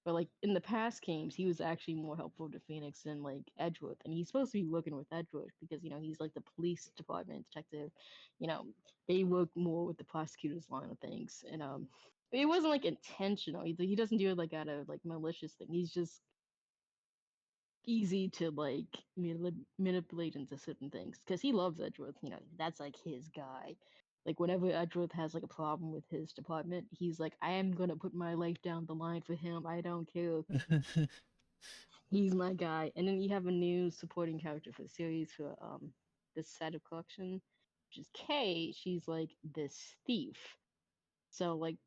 But like in the past games, he was actually more helpful to Phoenix than like Edgeworth, and he's supposed to be working with Edgeworth because he's like the police department detective. You know, they work more with the prosecutor's line of things, and it wasn't like intentional. He doesn't do it like out of like malicious thing. He's just easy to like manipulate into certain things because he loves Edgeworth. That's like his guy. Like whenever Edgeworth has like a problem with his department, he's like, I am gonna put my life down the line for him. I don't care. He's my guy. And then you have a new supporting character for the series for this set of collection, which is Kay. She's like this thief. So like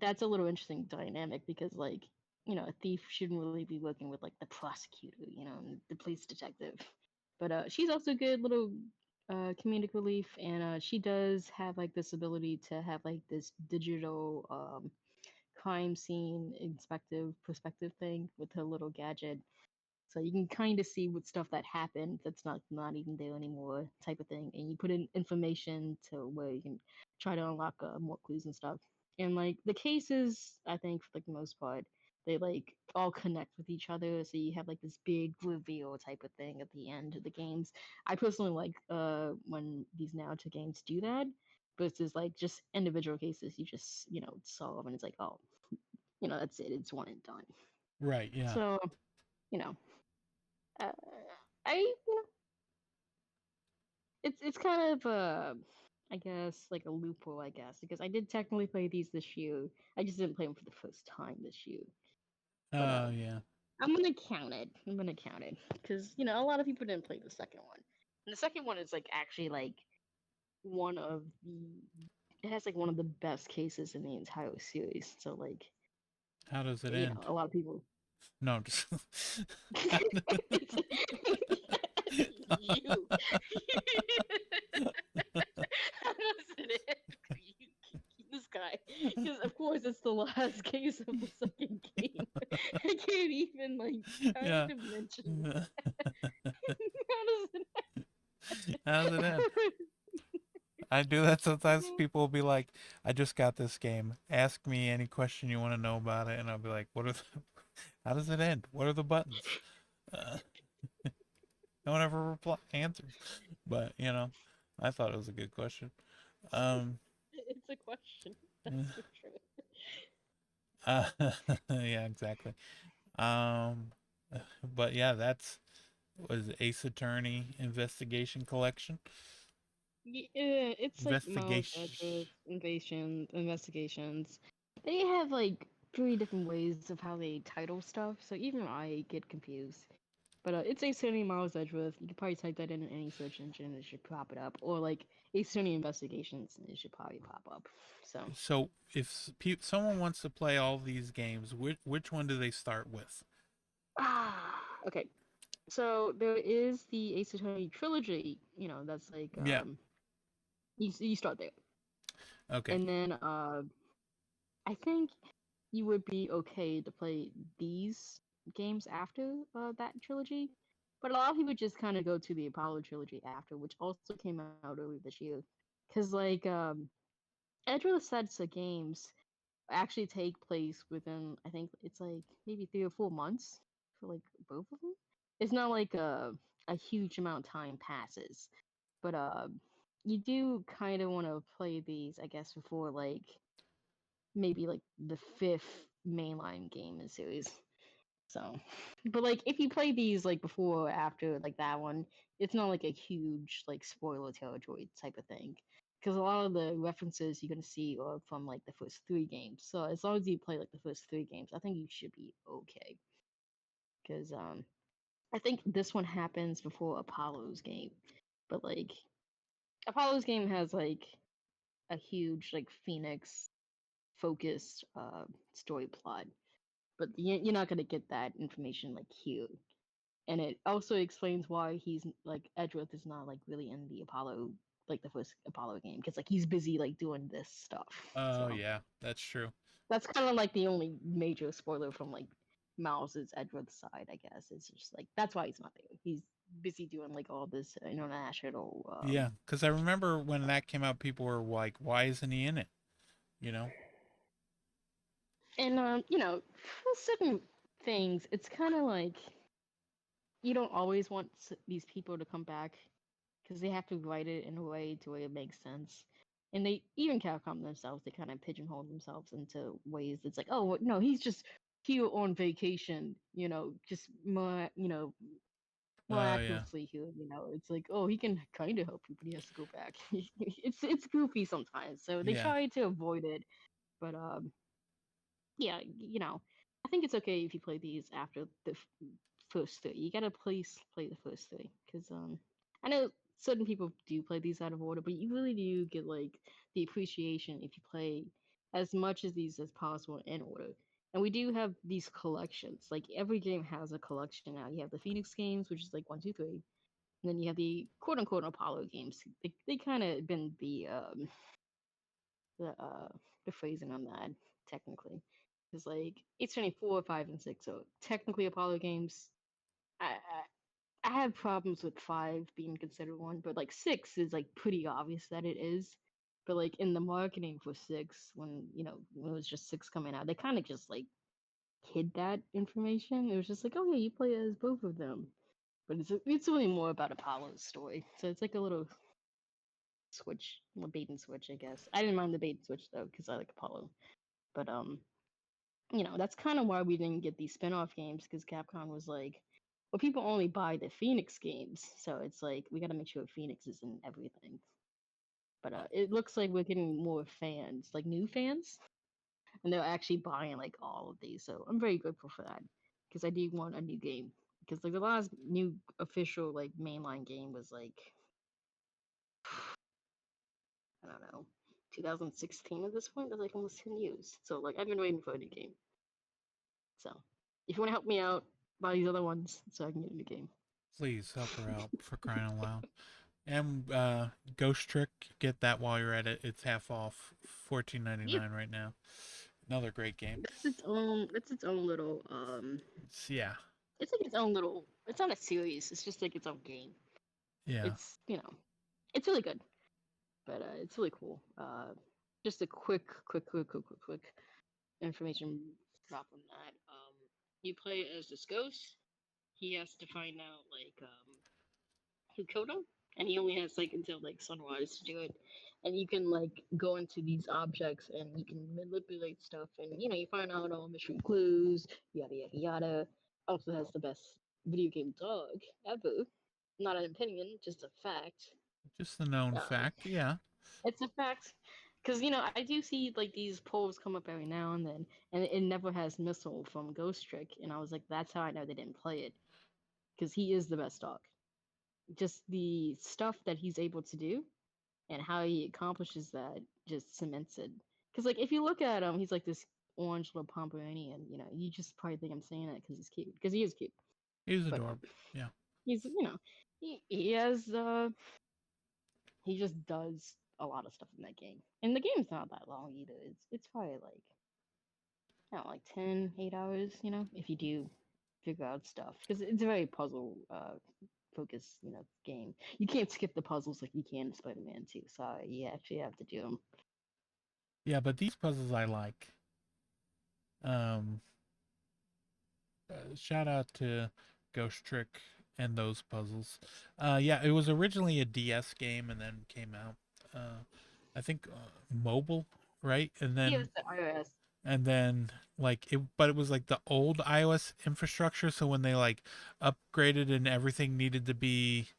that's a little interesting dynamic because like a thief shouldn't really be working with like the prosecutor, and the police detective, but she's also a good little comedic relief, and she does have like this ability to have like this digital crime scene inspective perspective thing with her little gadget, so you can kind of see what stuff that happened that's not even there anymore, type of thing. And you put in information to where you can try to unlock more clues and stuff. And like the cases, I think for like the most part, they like all connect with each other. So you have like this big reveal type of thing at the end of the games. I personally like when these now to games do that versus like just individual cases you just solve and it's like, oh, that's it, it's one and done. Right. Yeah. So you know uh, I you know it's kind of I guess like a loophole, I guess, because I did technically play these this year. I just didn't play them for the first time this year. But Oh yeah. I'm gonna count it. I'm gonna count it because a lot of people didn't play the second one, and the second one is like actually like one of the it has like one of the best cases in the entire series. So like How does it end? a lot of people. No, I'm just. You. Listen, this guy, because of course it's the last case of the second game. I can't even like Yeah. kind of mention how does it How does it end? I do that sometimes. People will be like, "I just got this game. Ask me any question you want to know about it," and I'll be like, "What are? How does it end? What are the buttons?" Uh, no one ever answers. But I thought it was a good question. Um, it's a question. That's for sure. uh, yeah, exactly. Um, but yeah, that's was Ace Attorney Investigation Collection. Yeah, it's like Miles Investigation. Edgeworth investigations. They have like three different ways of how they title stuff, so even I get confused. But it's a Sony Miles Edgeworth. You could probably type that in any search engine, it should pop it up. Or like a Sony Investigations, it should probably pop up. So, So if someone wants to play all these games, which one do they start with? okay. So there is the Ace Attorney trilogy. That's like Yeah. you start there, Okay. and then I think you would be okay to play these games after that trilogy. But a lot of people just kind of go to the Apollo trilogy after, which also came out earlier this year. Because, like, Edge of the sets of games actually take place within, I think it's like maybe 3 or 4 months for like both of them. It's not like a huge amount of time passes, but you do kind of want to play these, I guess, before like maybe like the fifth mainline game in the series. So, but like if you play these like before or after like that one, it's not like a huge like spoiler territory type of thing. Because a lot of the references you're gonna see are from like the first three games. So as long as you play like the first three games, I think you should be okay. Because I think this one happens before Apollo's game, but like Apollo's game has like a huge like Phoenix focused story plot, but you're not gonna get that information like here. And it also explains why he's like Edgeworth is not like really in the Apollo like the first Apollo game because like he's busy like doing this stuff. Oh So yeah, that's true. that's kind of like the only major spoiler from like Miles's Edgeworth side, I guess. It's just like that's why he's not there. He's busy doing like all this international Yeah, because I remember when that came out, people were like, "Why isn't he in it?" You know. and for certain things it's kind of like you don't always want these people to come back because they have to write it in a way to where it makes sense. And they even Capcom themselves, they kind of pigeonhole themselves into ways that's like, oh no, he's just here on vacation, just more, Oh yeah, miraculously here. It's like, oh, he can kind of help you, but he has to go back. It's goofy sometimes, so they yeah, try to avoid it. But yeah, I think it's okay if you play these after the first three. You gotta play the first three because I know certain people do play these out of order, but you really do get like the appreciation if you play as much of these as possible in order. And we do have these collections. Like every game has a collection now. You have the Phoenix games, which is like one, two, three, and then you have the quote unquote Apollo games. They kind of been the uh the phrasing on that technically. Because like it's only 4, 5, and 6, so technically Apollo games. I have problems with 5 being considered one, but like 6 is like pretty obvious that it is. But like in the marketing for 6, when it was just 6 coming out, they kind of just like hid that information. It was just like, oh yeah, you play as both of them, but it's really more about Apollo's story. So it's like a little switch, well, bait and switch, I guess. I didn't mind the bait and switch though, because I like Apollo. But that's kind of why we didn't get these spin-off games because Capcom was like, well, people only buy the Phoenix games, so it's like we got to make sure Phoenix is in everything. But it looks like we're getting more fans, like new fans, and they're actually buying like all of these. So I'm very grateful for that because I do want a new game. Because like the last new official like mainline game was like I don't know 2016 at this point. That's like almost 10 years. So like I've been waiting for a new game. So if you want to help me out, buy these other ones so I can get a new game. Please help her out for crying out loud. And Ghost Trick, get that while you're at it. It's half off, 14.99 Yeah, right now. Another great game. that's its own. That's its own little. Yeah, It's like its own little. It's not a series. It's just like its own game. yeah. It's it's really good, but it's really cool. Just a quick information drop on that. You play as this ghost. He has to find out like who killed him, and he only has like until like sunrise to do it. And you can like go into these objects and you can manipulate stuff, and you find out all mystery clues, yada yada yada. Also has the best video game dog ever. Not an opinion, just a fact. Just the known Uh, fact. Yeah. it's a fact. Because I do see like these polls come up every now and then, and it never has missile from Ghost Trick, and I was like, that's how I know they didn't play it, because he is the best dog. Just the stuff that he's able to do and how he accomplishes that just cements it. Because like if you look at him, he's like this orange little Pomeranian. You just probably think I'm saying that because he's cute, because he is cute. He's But adorable. Yeah. he's he has he just does a lot of stuff in that game, and the game's not that long either. It's probably like I don't know, like 10, 8 hours. If you do figure out stuff, because it's a very puzzle focus, game. You can't skip the puzzles like you can in Spider-Man 2. So you actually have to do them. Yeah, but these puzzles I like. Um, Shout out to Ghost Trick and those puzzles. Yeah, it was originally a DS game and then came out. Uh, I think mobile, right? Yeah, it's the iOS. And then like it, but it was like the old iOS infrastructure. So when they like upgraded and everything needed to be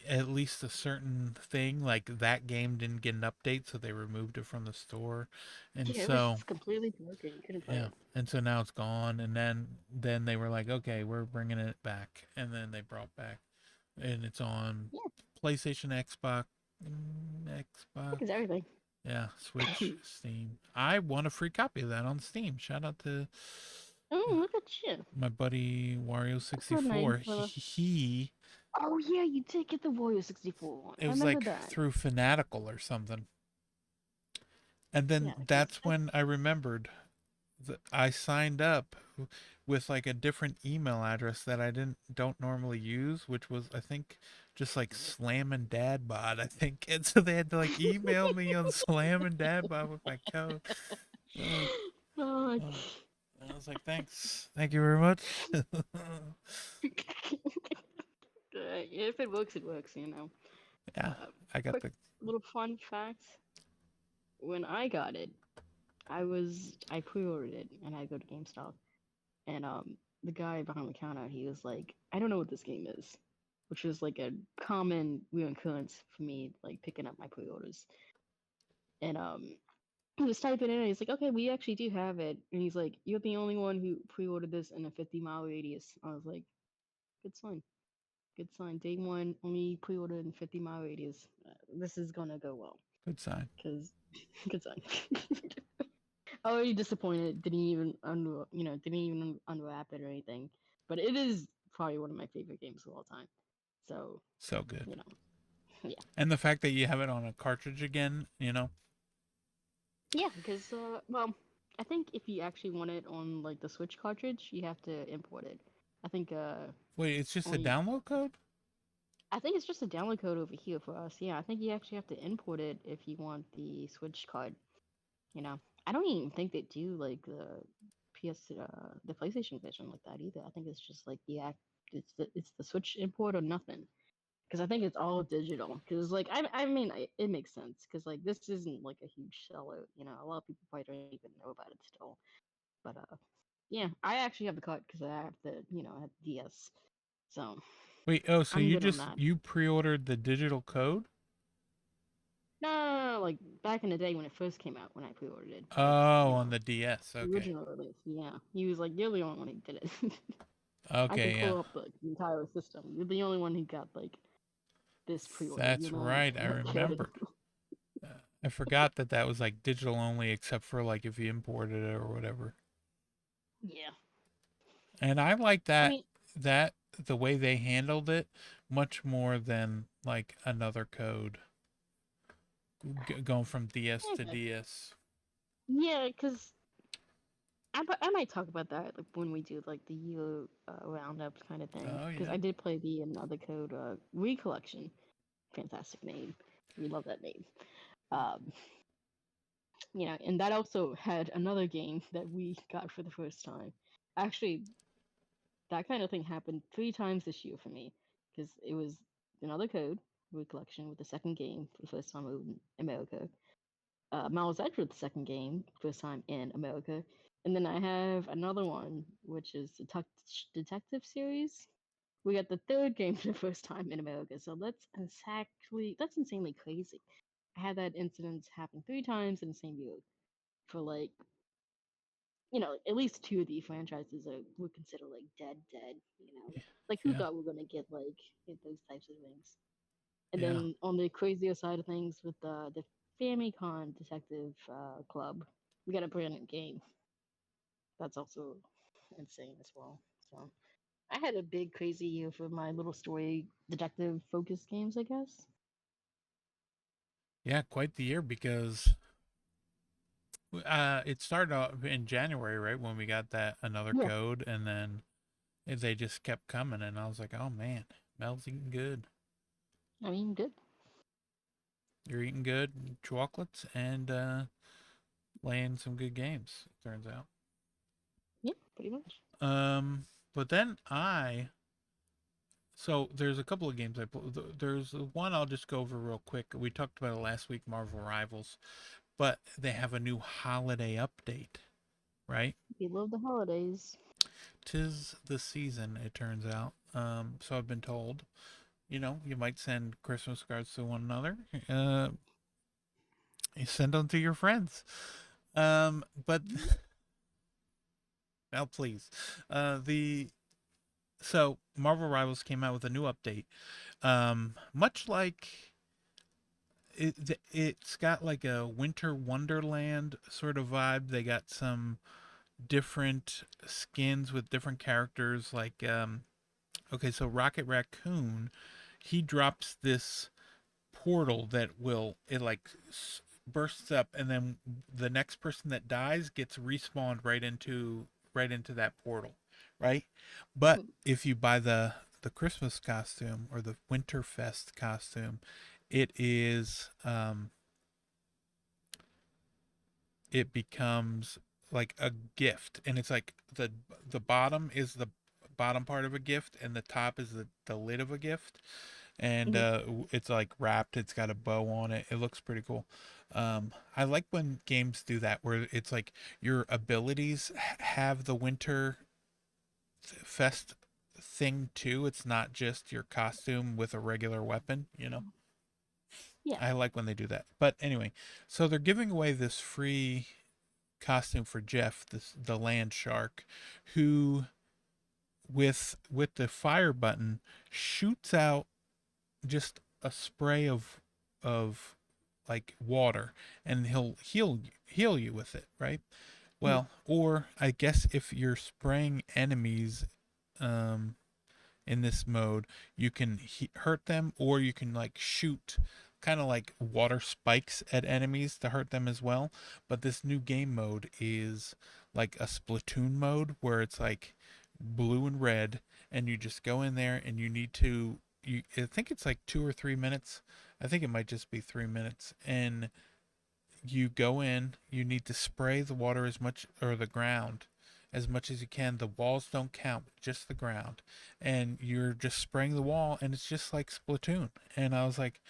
at least a certain thing, like that game didn't get an update, so they removed it from the store, and Yeah, it was so just completely broken. You couldn't play yeah, it. and so now it's gone, and then they were like, okay, we're bringing it back, and then they brought back, and it's on Yeah, PlayStation, Xbox, I Xbox, think it's everything. yeah, Switch, Steam. I won a free copy of that on Steam. Shout out to Oh, look at you. my buddy Wario That's so nice. 64. He Oh yeah, you did get the Warrior 64 one. it I was remember like that. through Fanatical or something, and then Yeah, because that's when I remembered I signed up with like a different email address that I don't normally use, which was I think just like Slam and Dad Bod, I think. And so they had to like email me on Slam and Dad Bod with my code. Uh, oh, uh, and I was like, thank you very much. if it works, it works. Yeah, Uh, I got quick the little fun fact: when I got it, I pre-ordered it and I go to GameStop, and the guy behind the counter, he was like, I don't know what this game is, which was like a common reoccurrence for me, like picking up my pre-orders. And he was typing in, and he's like, okay, we actually do have it. And he's like, you're the only one who pre-ordered this in a 50-mile radius. I was like, good sign. Good sign. Day one, only pre-ordered in 50-mile radius. This is gonna go well. good sign. Cause good sign. Already disappointed. Didn't even unwrap it or anything. But it is probably one of my favorite games of all time. So, So good. you know, yeah, And the fact that you have it on a cartridge again. yeah. Because well, I think if you actually want it on like the Switch cartridge, you have to import it. I think Wait, it's just a only. download code? I think it's just a download code over here for us. Yeah, I think you actually have to import it if you want the Switch card. I don't even think they do like the PlayStation version like that either. I think it's just like it's the Switch import or nothing. because I think it's all digital. Because like I mean it makes sense because like this isn't like a huge sellout. You know, a lot of people probably don't even know about it still. But yeah, I actually have the card because I have the I have the DS, so Wait, oh, so I'm you good on just that. you pre-ordered the digital code? No, no, no, like back in the day when it first came out, when I pre-ordered it, like Oh, on the DS. the Okay. original release. Yeah, he was like, "You're the only one who did it." I can Okay, yeah. pull up the entire system. You're the only one who got like this pre-order. You're That's the only one right. I who get it. remembered. I forgot that that was like digital only, except for like if you imported it or whatever. Yeah, And I like I that mean, that the way they handled it much more than like another code going from DS I to guess. DS. Yeah, because I might talk about that like when we do like the year roundups kind of thing. Oh Because yeah. I did play the another code recollection. Fantastic name. We love that name. Um, and that also had another game that we got for the first time. Actually, that kind of thing happened 3 times this year for me because it was another code recollection with the second game for the first time in America. Miles Edge with the second game, first time in America. And then I have another one, which is the Detective series. We got the third game for the first time in America. So that's insanely crazy. I had that incident happen 3 times in the same year for like, at least two of the franchises are would consider like dead. Like who Yeah. thought we are gonna get those types of things? And Yeah. then on the crazier side of things with the Famicom Detective Club, we got a brand new game. That's also insane as well. So I had a big crazy year for my little story detective focused games, I guess. Yeah, quite the year because it started off in January, right, when we got that another Yeah, code, and then they just kept coming, and I was like, oh man, Mel's eating good. I mean, good. You're eating good chocolates and playing some good games. Turns out. Yeah, pretty much. Um, but then so there's a couple of games I play. There's one I'll just go over real quick. We talked about it last week, Marvel Rivals, but they have a new holiday update, right? We love the holidays. 'Tis the season, it turns out. So I've been told. You might send Christmas cards to one another. You send them to your friends. But now please, the so Marvel Rivals came out with a new update. Much like it's got like a winter wonderland sort of vibe. They got some different skins with different characters. Like okay, so Rocket Raccoon, he drops this portal that will it like bursts up, and then the next person that dies gets respawned right into that portal, right? But if you buy the Christmas costume or the Winterfest costume, it is it becomes like a gift, and it's like the bottom is the bottom part of a gift, and the top is the lid of a gift, and Mhm. it's like wrapped. It's got a bow on it. It looks pretty cool. I like when games do that, where it's like your abilities have the winter fest thing too. It's not just your costume with a regular weapon. Yeah. I like when they do that. But anyway, so they're giving away this free costume for Jeff, the land shark, who with the fire button shoots out just a spray of like water, and he'll heal you with it, right? Mhm. Well, or I guess if you're spraying enemies um in this mode, you can hurt them, or you can like shoot kind of like water spikes at enemies to hurt them as well. But this new game mode is like a Splatoon mode where it's like blue and red, and you just go in there and you need to I think it's like 2 or 3 minutes. I think it might just be 3 minutes, and you go in, you need to spray the water as much, or the ground as much as you can. The walls don't count, just the ground. And you're just spraying the wall, and it's just like Splatoon. And I was like,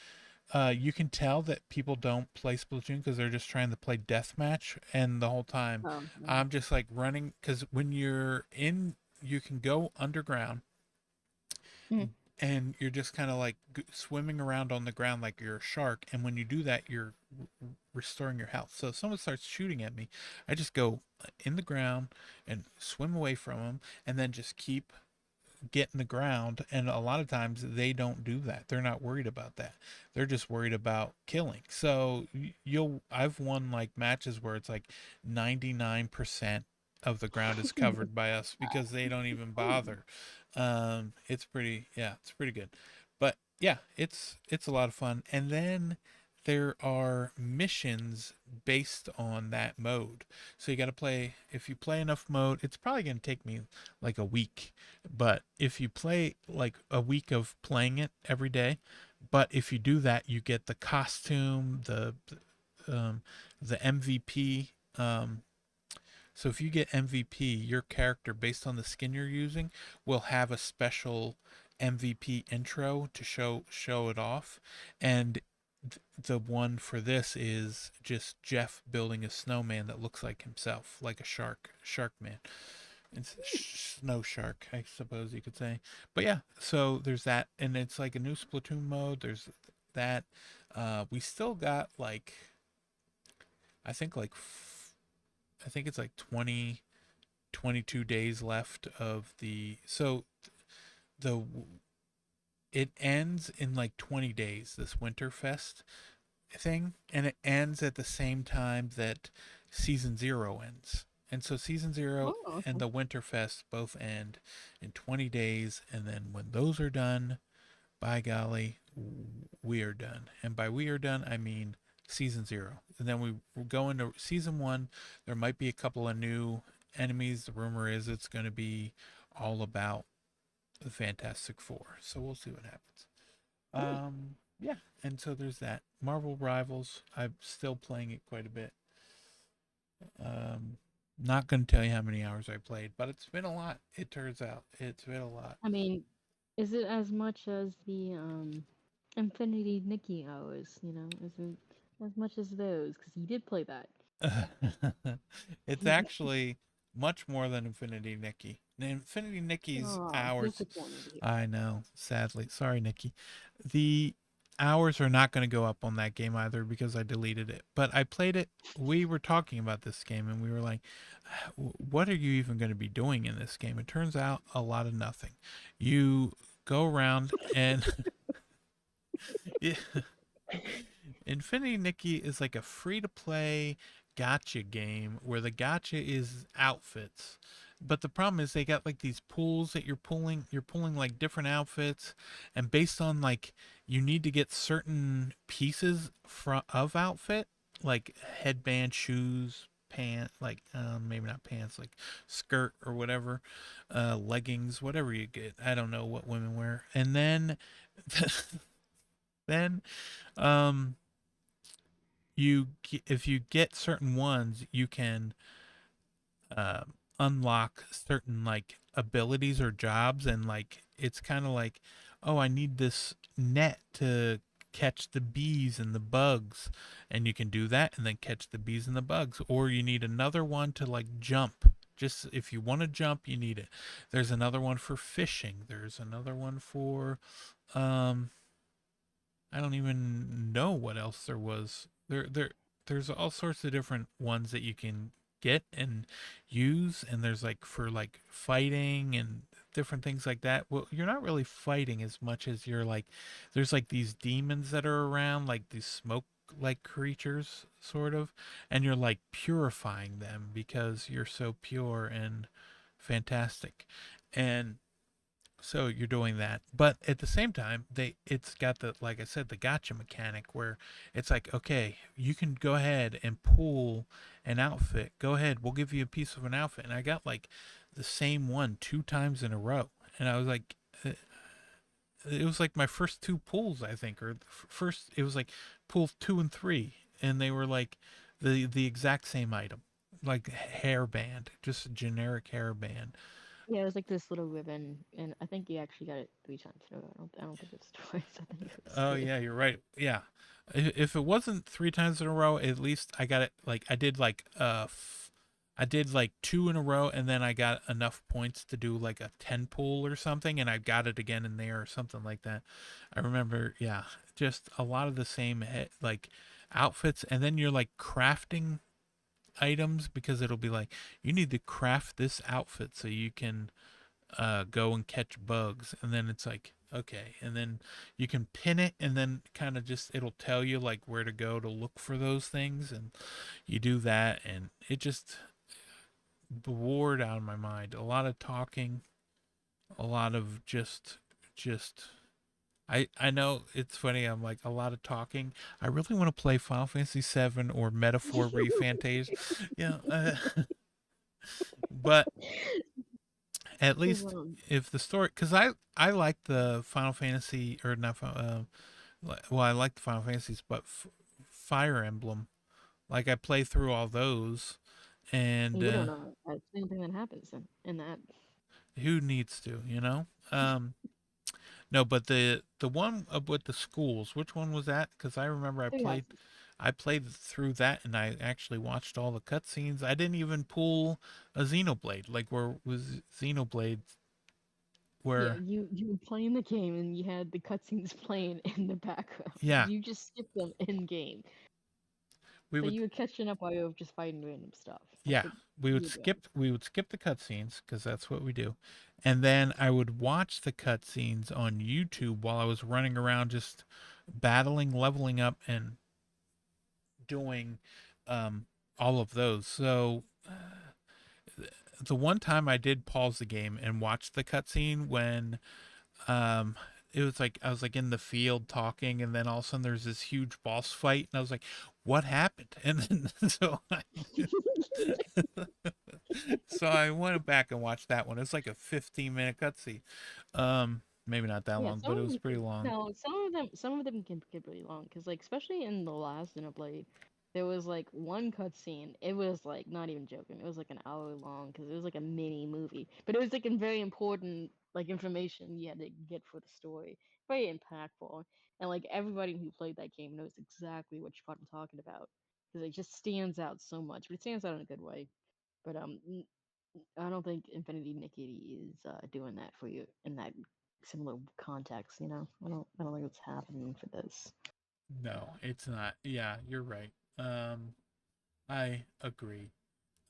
you can tell that people don't play Splatoon because they're just trying to play deathmatch, and the whole time Oh, yeah. I'm just like running because when you're in, you can go underground Mm. and you're just kind of like swimming around on the ground like you're a shark. And when you do that, you're restoring your health. So if someone starts shooting at me, I just go in the ground and swim away from them, and then just keep get in the ground. And a lot of times they don't do that. They're not worried about that. They're just worried about killing. So you'll I've won like matches where it's like 99% of the ground is covered by us because they don't even bother. It's pretty, yeah, it's pretty good. But yeah, it's a lot of fun. And then there are missions based on that mode. So you got to play, if you play enough mode, it's probably going to take me like a week. But if you play like a week of playing it every day, but if you do that, you get the costume, um, the MVP. So if you get MVP, your character, based on the skin you're using, will have a special MVP intro to show it off. And the one for this is just Jeff building a snowman that looks like himself, like a shark man. It's snow shark, I suppose you could say. But yeah, so there's that, and it's like a new Splatoon mode. There's that. We still got like, I think like I think it's like 22 days left of the, so the it ends in like 20 days, this Winterfest thing, and it ends at the same time that season 0 ends. And so season 0 Oh, and okay. the Winterfest both end in 20 days, and then when those are done, by golly, we are done. And by we are done, I mean season 0. And then we go into season 1. There might be a couple of new enemies. The rumor is it's going to be all about the Fantastic Four. So we'll see what happens. Hmm. Yeah, and so there's that. Marvel Rivals, I'm still playing it quite a bit. Um, not going to tell you how many hours I played, but it's been a lot. It turns out it's been a lot. I mean, is it as much as the Infinity Nikki hours? You know, is it as much as those? Because you did play that. It's actually much more than Infinity Nikki. Infinity Nikki's Oh, hours, disappointing to hear. I know, sadly. Sorry, Nikki. The hours are not going to go up on that game either because I deleted it. But I played it. We were talking about this game and we were like, what are you even going to be doing in this game? It turns out a lot of nothing. You go around and yeah, Infinity Nikki is like a free to play gotcha game where the gotcha is outfits. But the problem is they got like these pools that you're pulling like different outfits, and based on like you need to get certain pieces of outfit, like headband, shoes, pant, like maybe not pants, like skirt or whatever, leggings, whatever you get. I don't know what women wear. And then then um if you get certain ones, you can uh, unlock certain like abilities or jobs, and like it's kind of like, oh, I need this net to catch the bees and the bugs, and you can do that and then catch the bees and the bugs, or you need another one to like jump. Just if you want to jump, you need it. There's another one for fishing. There's another one for um I don't even know what else there was. There's all sorts of different ones that you can get and use, and there's like for like fighting and different things like that. Well, you're not really fighting as much as you're like, there's like these demons that are around, like these smoke like creatures sort of, and you're like purifying them because you're so pure and fantastic. And so you're doing that, but at the same time, it's got the, like I said, the gotcha mechanic where it's like, okay, you can go ahead and pull an outfit. Go ahead, we'll give you a piece of an outfit, and I got like the same one 2 times in a row, and I was like, it was like my first two pulls, I think, or first it was like pull 2 and 3, and they were like the exact same item. like hairband, just a generic hairband. Yeah, it was like this little ribbon, and I think you actually got it 3 times in a row. I don't think it was twice. I think it was Oh three. yeah, you're right. Yeah, if it wasn't 3 times in a row, at least I got it. Like I did like two in a row, and then I got enough points to do like a 10 pool or something, and I got it again in there or something like that. I remember, yeah, just a lot of the same like outfits, and then you're like crafting items because it'll be like you need to craft this outfit so you can go and catch bugs, and then it's like okay, and then you can pin it, and then kind of just it'll tell you like where to go to look for those things, and you do that, and it just bored out of my mind. A lot of talking, a lot of just. I know it's funny. I'm like a lot of talking. I really want to play Final Fantasy VII or Metaphor Refantasia, yeah. But at least Um, if the story, because I like the Final Fantasy or not, well, I like the Final Fantasies, but Fire Emblem, like I play through all those, and you don't know. That's the same thing that happens in that. who needs to, you know? No, but the one with the schools, which one was that? Because I remember Three houses. I played through that, and I actually watched all the cutscenes. I didn't even pull a Xenoblade, like where was Xenoblade, Yeah, where you were playing the game and you had the cutscenes playing in the background. yeah, You just skipped them in game, we so would you were catching up while you were just fighting random stuff. That's yeah, what you were doing. we would skip the cutscenes because that's what we do, and then I would watch the cutscenes on YouTube while I was running around just battling, leveling up, and doing all of those. So the one time I did pause the game and watch the cutscene when um it was like I was like in the field talking, and then all of a sudden there's this huge boss fight, and I was like, what happened? And then so I went back and watched that one. It's like a 15-minute cutscene. Maybe not that Yeah, long, but it was pretty long. no, some of them can get really long because like especially in the last Xenoblade, there was like one cutscene. It was like not even joking. It was like an hour long because it was like a mini movie, but it was like in very important like information you had to get for the story. Very impactful, and like everybody who played that game knows exactly what part I'm talking about because it just stands out so much. But it stands out in a good way. But I don't think Infinity Nikki is doing that for you in that similar context. You know, I don't think it's happening for this. No, it's not. Yeah, you're right. I agree.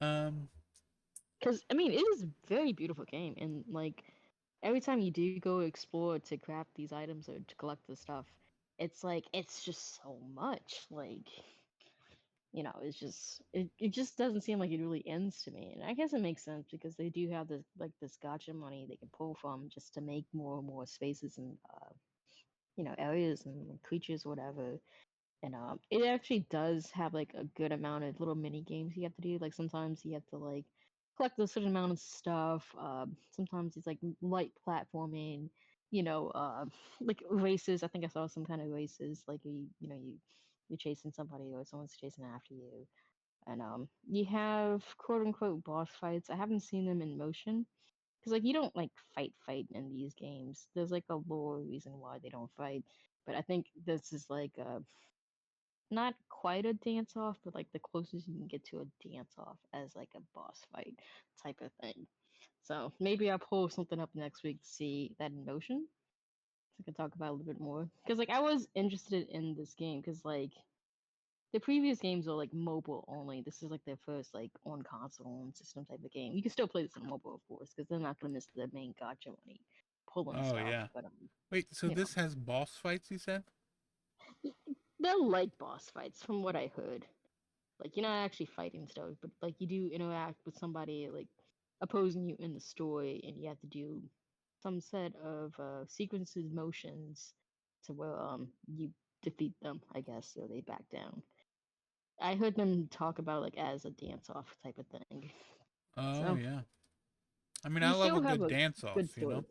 Um, Because I mean, it is a very beautiful game, and like every time you do go explore to craft these items or to collect the stuff, it's like it's just so much. Like it's just it just doesn't seem like it really ends to me. And I guess it makes sense because they do have this like this gotcha money they can pull from just to make more and more spaces and areas and creatures, whatever. And it actually does have like a good amount of little mini games you have to do. Like sometimes you have to like collect a certain amount of stuff. Sometimes it's like light platforming. You know, like races. I think I saw some kind of races. Like you're chasing somebody or someone's chasing after you. And you have quote unquote boss fights. I haven't seen them in motion because like you don't like fight in these games. There's like a lore reason why they don't fight. But I think this is like not quite a dance off, but like the closest you can get to a dance off as like a boss fight type of thing. So maybe I'll pull something up next week to see that in motion. So I can talk about it a little bit more. Because like I was interested in this game because like the previous games are like mobile only. This is like their first like on console and system type of game. You can still play this on mobile, of course, because they're not gonna miss the main gotcha money pulling oh stuff. yeah. But Wait, so you know, this has boss fights, you said? they're like boss fights from what I heard. Like you're not actually fighting stuff, but like you do interact with somebody like opposing you in the story, and you have to do some set of sequences, motions to where you defeat them, I guess, so they back down. I heard them talk about like as a dance off type of thing. Oh So yeah. I mean, I you love a still have good a dance good off, you story, know?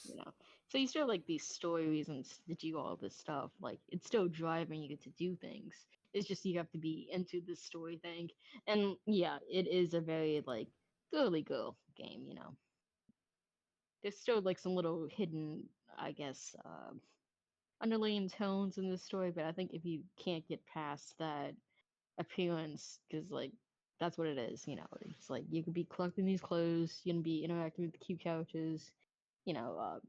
you know. So you still have, like these stories and to do all this stuff. Like it's still driving you to do things. It's just you have to be into this story thing. And yeah, it is a very like girly girl game. There's still like some little hidden, I guess, underlying tones in the story. But I think if you can't get past that appearance, because like that's what it is. It's like you could be collecting these clothes, you're gonna be interacting with the cute characters. You know,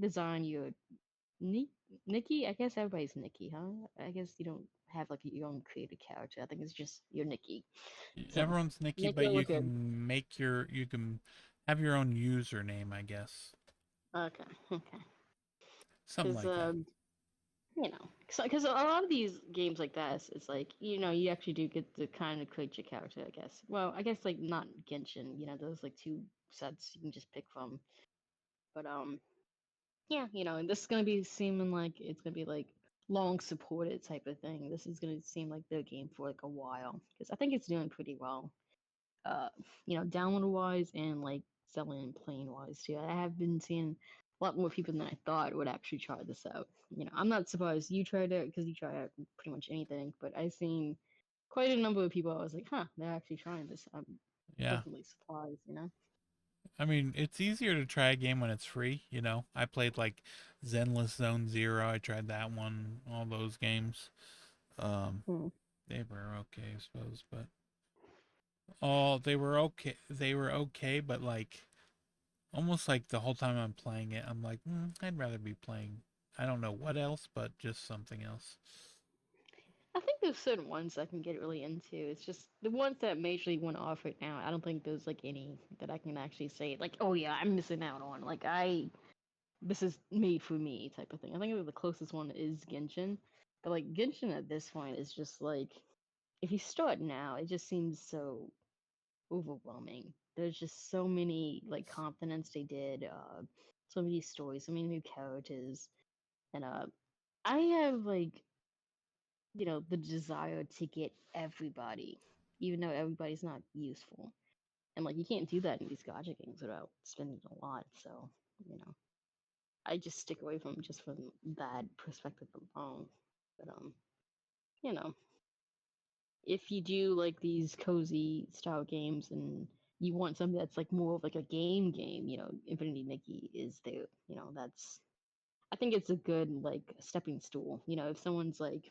design your Ni- Nikki. I guess everybody's Nikki, huh? I guess you don't have like your own created character. I think it's just your Nikki. So Everyone's Nikki, make but it you look good. can you can have your own username, I guess. Okay, okay. Something Because like that. because a lot of these games like that, it's like you actually do get to kind of create your character. I guess. Well, I guess like not Genshin. Those like two sets you can just pick from. But yeah, and this is gonna be seeming like it's gonna be like long supported type of thing. This is gonna seem like their game for like a while because I think it's doing pretty well. Uh, download wise and like selling and playing wise too. I have been seeing a lot more people than I thought would actually try this out. I'm not surprised you tried it because you try out pretty much anything, but I've seen quite a number of people. I was like, huh, they're actually trying this. I'm Yeah. pleasantly surprised. I mean, it's easier to try a game when it's free. I played like Zenless Zone Zero. I tried that one, all those games. Um, Hmm. they were okay, I suppose, but oh, they were okay. They were okay, but like almost like the whole time I'm playing it, I'm like, I'd rather be playing. I don't know what else, but just something else. I think there's certain ones I can get really into. It's just the ones that majorly went off right now. I don't think there's like any that I can actually say like, oh yeah, I'm missing out on. Like this is made for me type of thing. I think the closest one is Genshin, but like Genshin at this point is just like if you start now, it just seems so overwhelming. There's just so many like continents they did, so many stories, so many new characters, and I have like the desire to get everybody, even though everybody's not useful. And like you can't do that in these gacha games without spending a lot. So, you know, I just stick away from just from that perspective alone. But you know, if you do like these cozy style games and you want something that's like more of like a game, Infinity Nikki is there. That's I think it's a good like stepping stool. If someone's like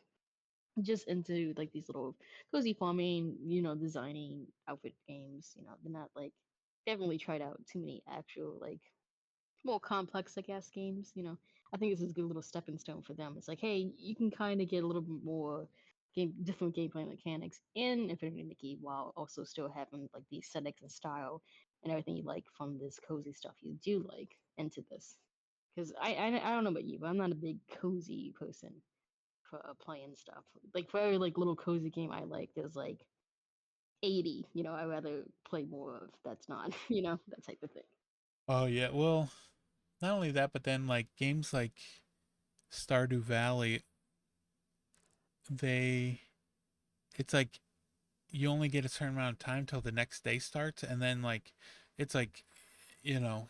just into like these little cozy farming, designing outfit games. They're not like they haven't really tried out too many actual like more complex, I guess, games. I think this is a good little stepping stone for them. It's like, hey, you can kind of get a little bit more different gameplay mechanics in Infinity Nikki while also still having like the aesthetics and style and everything you like from this cozy stuff you do like into this. Because I don't know about you, but I'm not a big cozy person for playing stuff. Like for every like little cozy game I like, there's like 80. I rather play more of. That's not that type of thing. Oh yeah, well, not only that, but then like games like Stardew Valley, they it's like you only get a certain amount of time till the next day starts, and then like it's like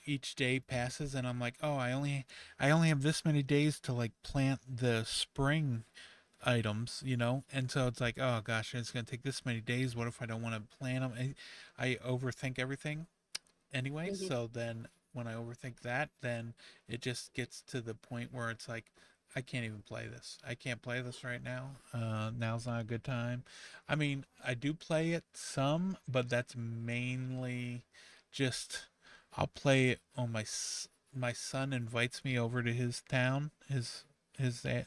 each day passes, and I'm like, oh, I only have this many days to like plant the spring items, and so it's like, oh gosh, it's gonna take this many days. What if I don't want to plant them? I overthink everything anyway. Hmm. So then when I overthink that, then it just gets to the point where it's like, I can't even play this. I can't play this right now. Now's not a good time. I mean, I do play it some, but that's mainly just I'll play it on my son invites me over to his town, his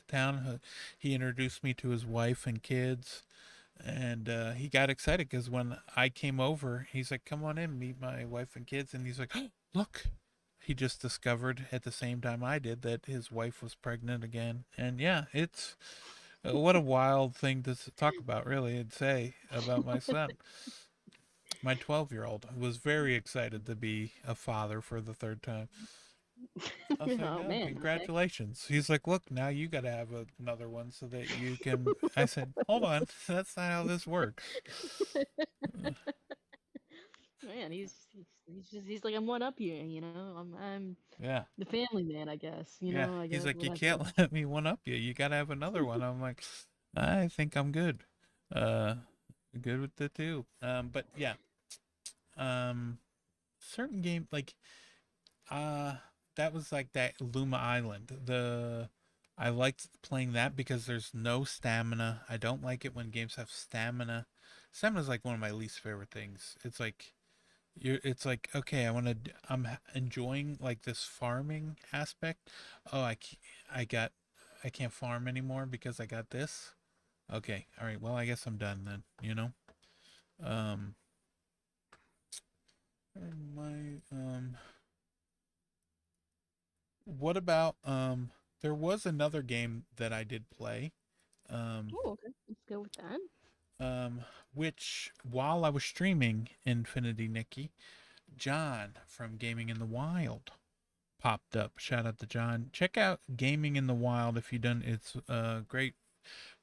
town. He introduced me to his wife and kids, and he got excited because when I came over, he's like, "Come on in, meet my wife and kids." And he's like, oh, "Look." He just discovered at the same time I did that his wife was pregnant again. And yeah, it's what a wild thing to talk about, really, and say about my son. My 12-year-old was very excited to be a father for the third time. I was like, Oh "Oh, man, okay. congratulations." He's like, "Look, now you got to have another one so that you can." I said, "Hold on, that's not how this works." Man, he's he's like I'm one up here, you know. I'm Yeah. the family man, I guess. You Yeah. know, I He's guess like, well you that's what. can't let me one up you. You gotta have another one. I'm like, I think I'm good. Uh, good with the two. But yeah. Um, certain game like uh that was like that Luma Island. I liked playing that because there's no stamina. I don't like it when games have stamina. Stamina's like one of my least favorite things. It's like it's like okay, I'm enjoying like this farming aspect. Oh, I got I can't farm anymore because I got this. Okay, all right. Well, I guess I'm done then. Um, my what about there was another game that I did play um Oh, okay. Let's go with that. um which while I was streaming Infinity Nikki, John from Gaming in the Wild popped up. Shout out to John. Check out Gaming in the Wild if you done. It's a great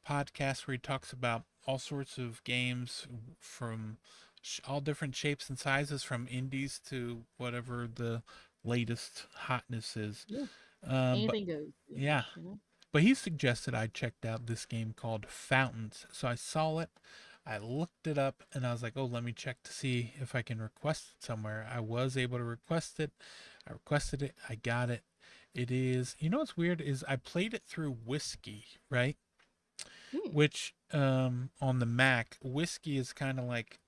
podcast where he talks about all sorts of games from all different shapes and sizes, from indies to whatever the latest hotness is. Yeah. But Anything goes, pretty yeah, much. You know. but he suggested I checked out this game called Fountains. So I saw it, I looked it up, and I was like, oh, let me check to see if I can request it somewhere. I was able to request it. I requested it. I got it. It is, you know what's weird is I played it through Whiskey, right? Hmm. Which on the Mac, Whiskey is kind of like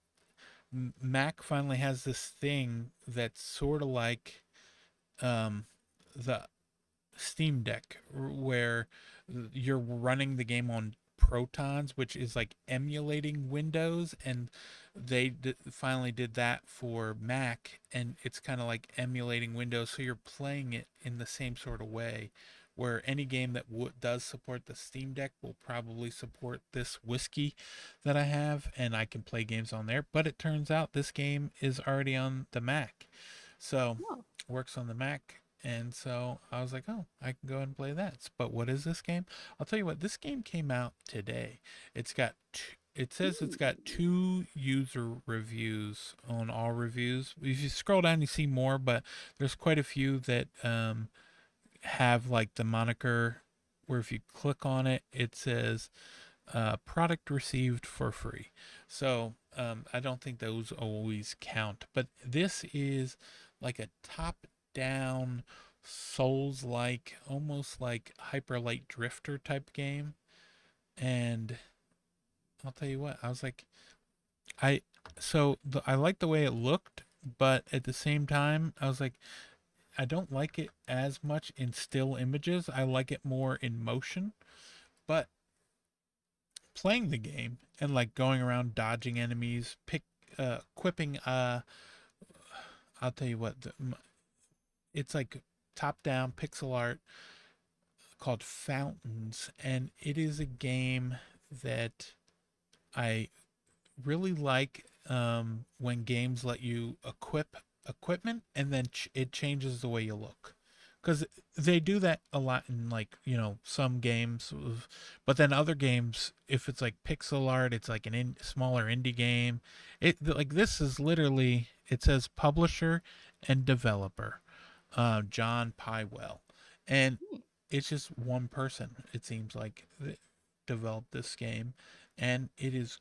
Mac finally has this thing that's sort of like um the Steam Deck, where you're running the game on Protons, which is like emulating Windows, and finally did that for Mac, and it's kind of like emulating Windows, so you're playing it in the same sort of way. Where any game that does support the Steam Deck will probably support this Whiskey that I have, and I can play games on there. But it turns out this game is already on the Mac, so Oh. works on the Mac. And so I was like, oh, I can go ahead and play that. But what is this game? I'll tell you what, this game came out today. It says it's got Hmm. 2 user reviews on all reviews. If you scroll down, you see more, but there's quite a few that have like the moniker where if you click on it, it says product received for free. So I don't think those always count. But this is like a top down, Souls like, almost like Hyper Light Drifter type game. And I'll tell you what, I was like, I. I like the way it looked, but at the same time, I was like, I don't like it as much in still images. I like it more in motion. But playing the game and like going around dodging enemies, equipping I'll tell you what, it's like top down pixel art called Fountains, and it is a game that I really like when games let you equip equipment and then it changes the way you look, because they do that a lot in like some games, but then other games, if it's like pixel art, it's like smaller indie game. It like this is literally, it says publisher and developer, John Pywell, and Hmm. it's just one person, it seems like, that developed this game, and it is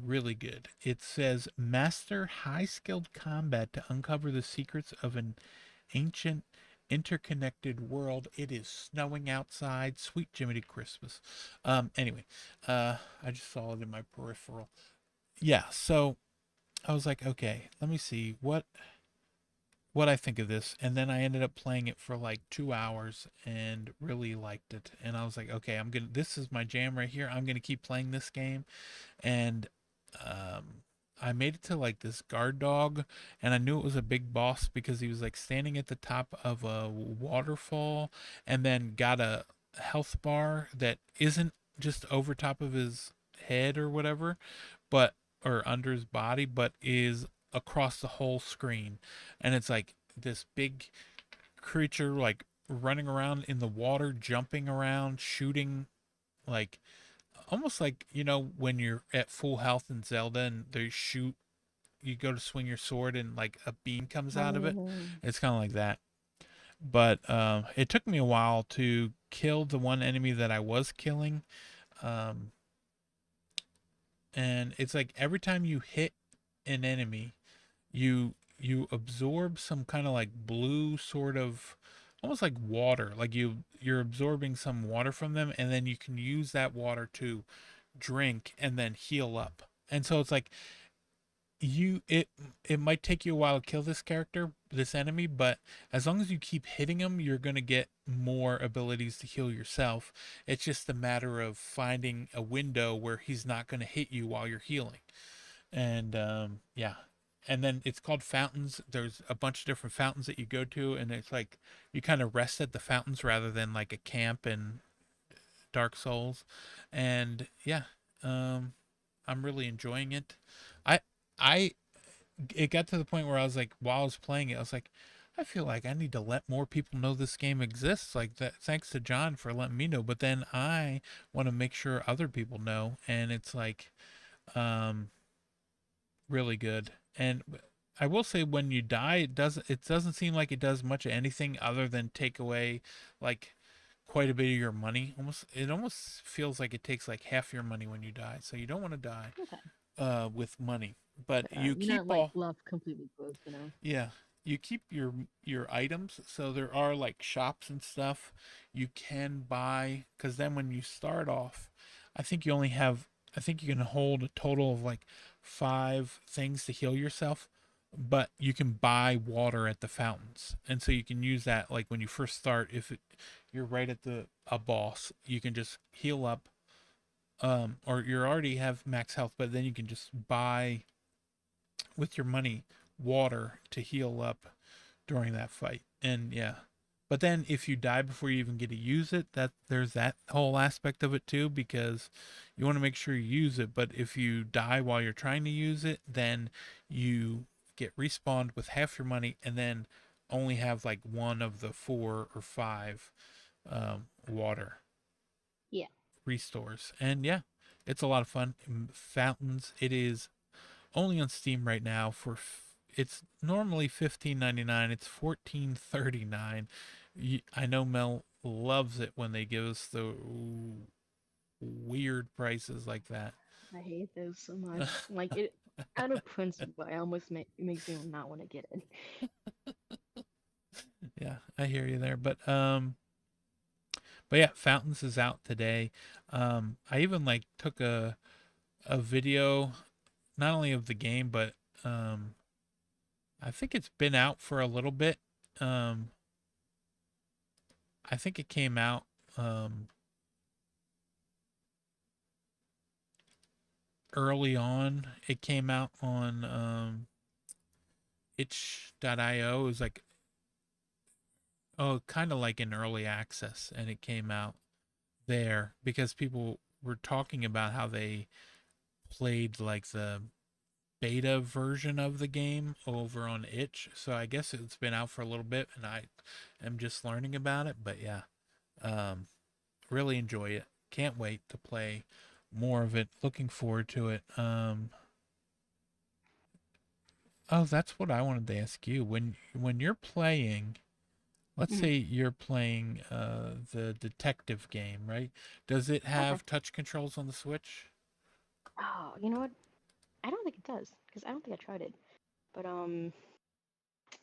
really good. It says master high skilled combat to uncover the secrets of an ancient interconnected world. It is snowing outside. Sweet Jiminy Christmas. Anyway, I just saw it in my peripheral. Yeah, so I was like, okay, let me see what I think of this. And then I ended up playing it for like 2 hours and really liked it. And I was like, okay, this is my jam right here. I'm gonna keep playing this game. And um I made it to like this guard dog, and I knew it was a big boss because he was like standing at the top of a waterfall, and then got a health bar that isn't just over top of his head or whatever, but or under his body, but is across the whole screen. And it's like this big creature like running around in the water, jumping around, shooting, like almost like when you're at full health in Zelda and they shoot you go to swing your sword and like a beam comes out of it. Oh, It's kind of like that. But it took me a while to kill the one enemy that I was killing. Um, and it's like every time you hit an enemy, you absorb some kind of like blue sort of almost like water. Like you're absorbing some water from them, and then you can use that water to drink and then heal up. And so it's like you it might take you a while to kill this character, this enemy, but as long as you keep hitting him, you're going to get more abilities to heal yourself. It's just a matter of finding a window where he's not going to hit you while you're healing. And yeah, and then it's called fountains. There's a bunch of different fountains that you go to, and it's like you kind of rest at the fountains rather than like a camp in Dark Souls. And yeah, um I'm really enjoying it. I i it got to the point where I was like, while I was playing it, I was like, I feel like I need to let more people know this game exists. Like that, thanks to John for letting me know. But then I want to make sure other people know, and it's like, um, really good. And I will say, when you die, it doesn't seem like it does much of anything other than take away like quite a bit of your money. It almost feels like it takes like half your money when you die. So you don't want to die okay. with money, but But you you're not keep like all. left completely broke, you know? Yeah, you keep your items. So there are like shops and stuff you can buy, because then when you start off, I think you only have I think you can hold a total of like 5 things to heal yourself, but you can buy water at the fountains, and so you can use that like when you first start. If you're right at the a boss, you can just heal up, or you already have max health, but then you can just buy with your money water to heal up during that fight. And yeah. But then if you die before you even get to use it, that there's that whole aspect of it too, because you want to make sure you use it. But if you die while you're trying to use it, then you get respawned with half your money, and then only have like one of the 4 or 5 water Yeah. restores. And yeah, it's a lot of fun. Fountains, it is only on Steam right now for it's normally 15.99. It's 14.39. I know Mel loves it when they give us the weird prices like that. I hate those so much. Like it, out of principle, I almost it makes me not want to get it. Yeah, I hear you there. But yeah, Fountains is out today. I even like took a video not only of the game, but um I think it's been out for a little bit. Um I think it came out early on. It came out on itch.io. It was like, oh, kind of like in early access, and it came out there because people were talking about how they played like the beta version of the game over on itch. So I guess it's been out for a little bit, and I am just learning about it. But yeah, um really enjoy it. Can't wait to play more of it. Looking forward to it. Oh, that's what I wanted to ask you. When you're playing, let's Mhm. say you're playing the detective game, right? Does it Okay. have touch controls on the Switch? Oh, you know what? I don't think it does because I don't think I tried it. But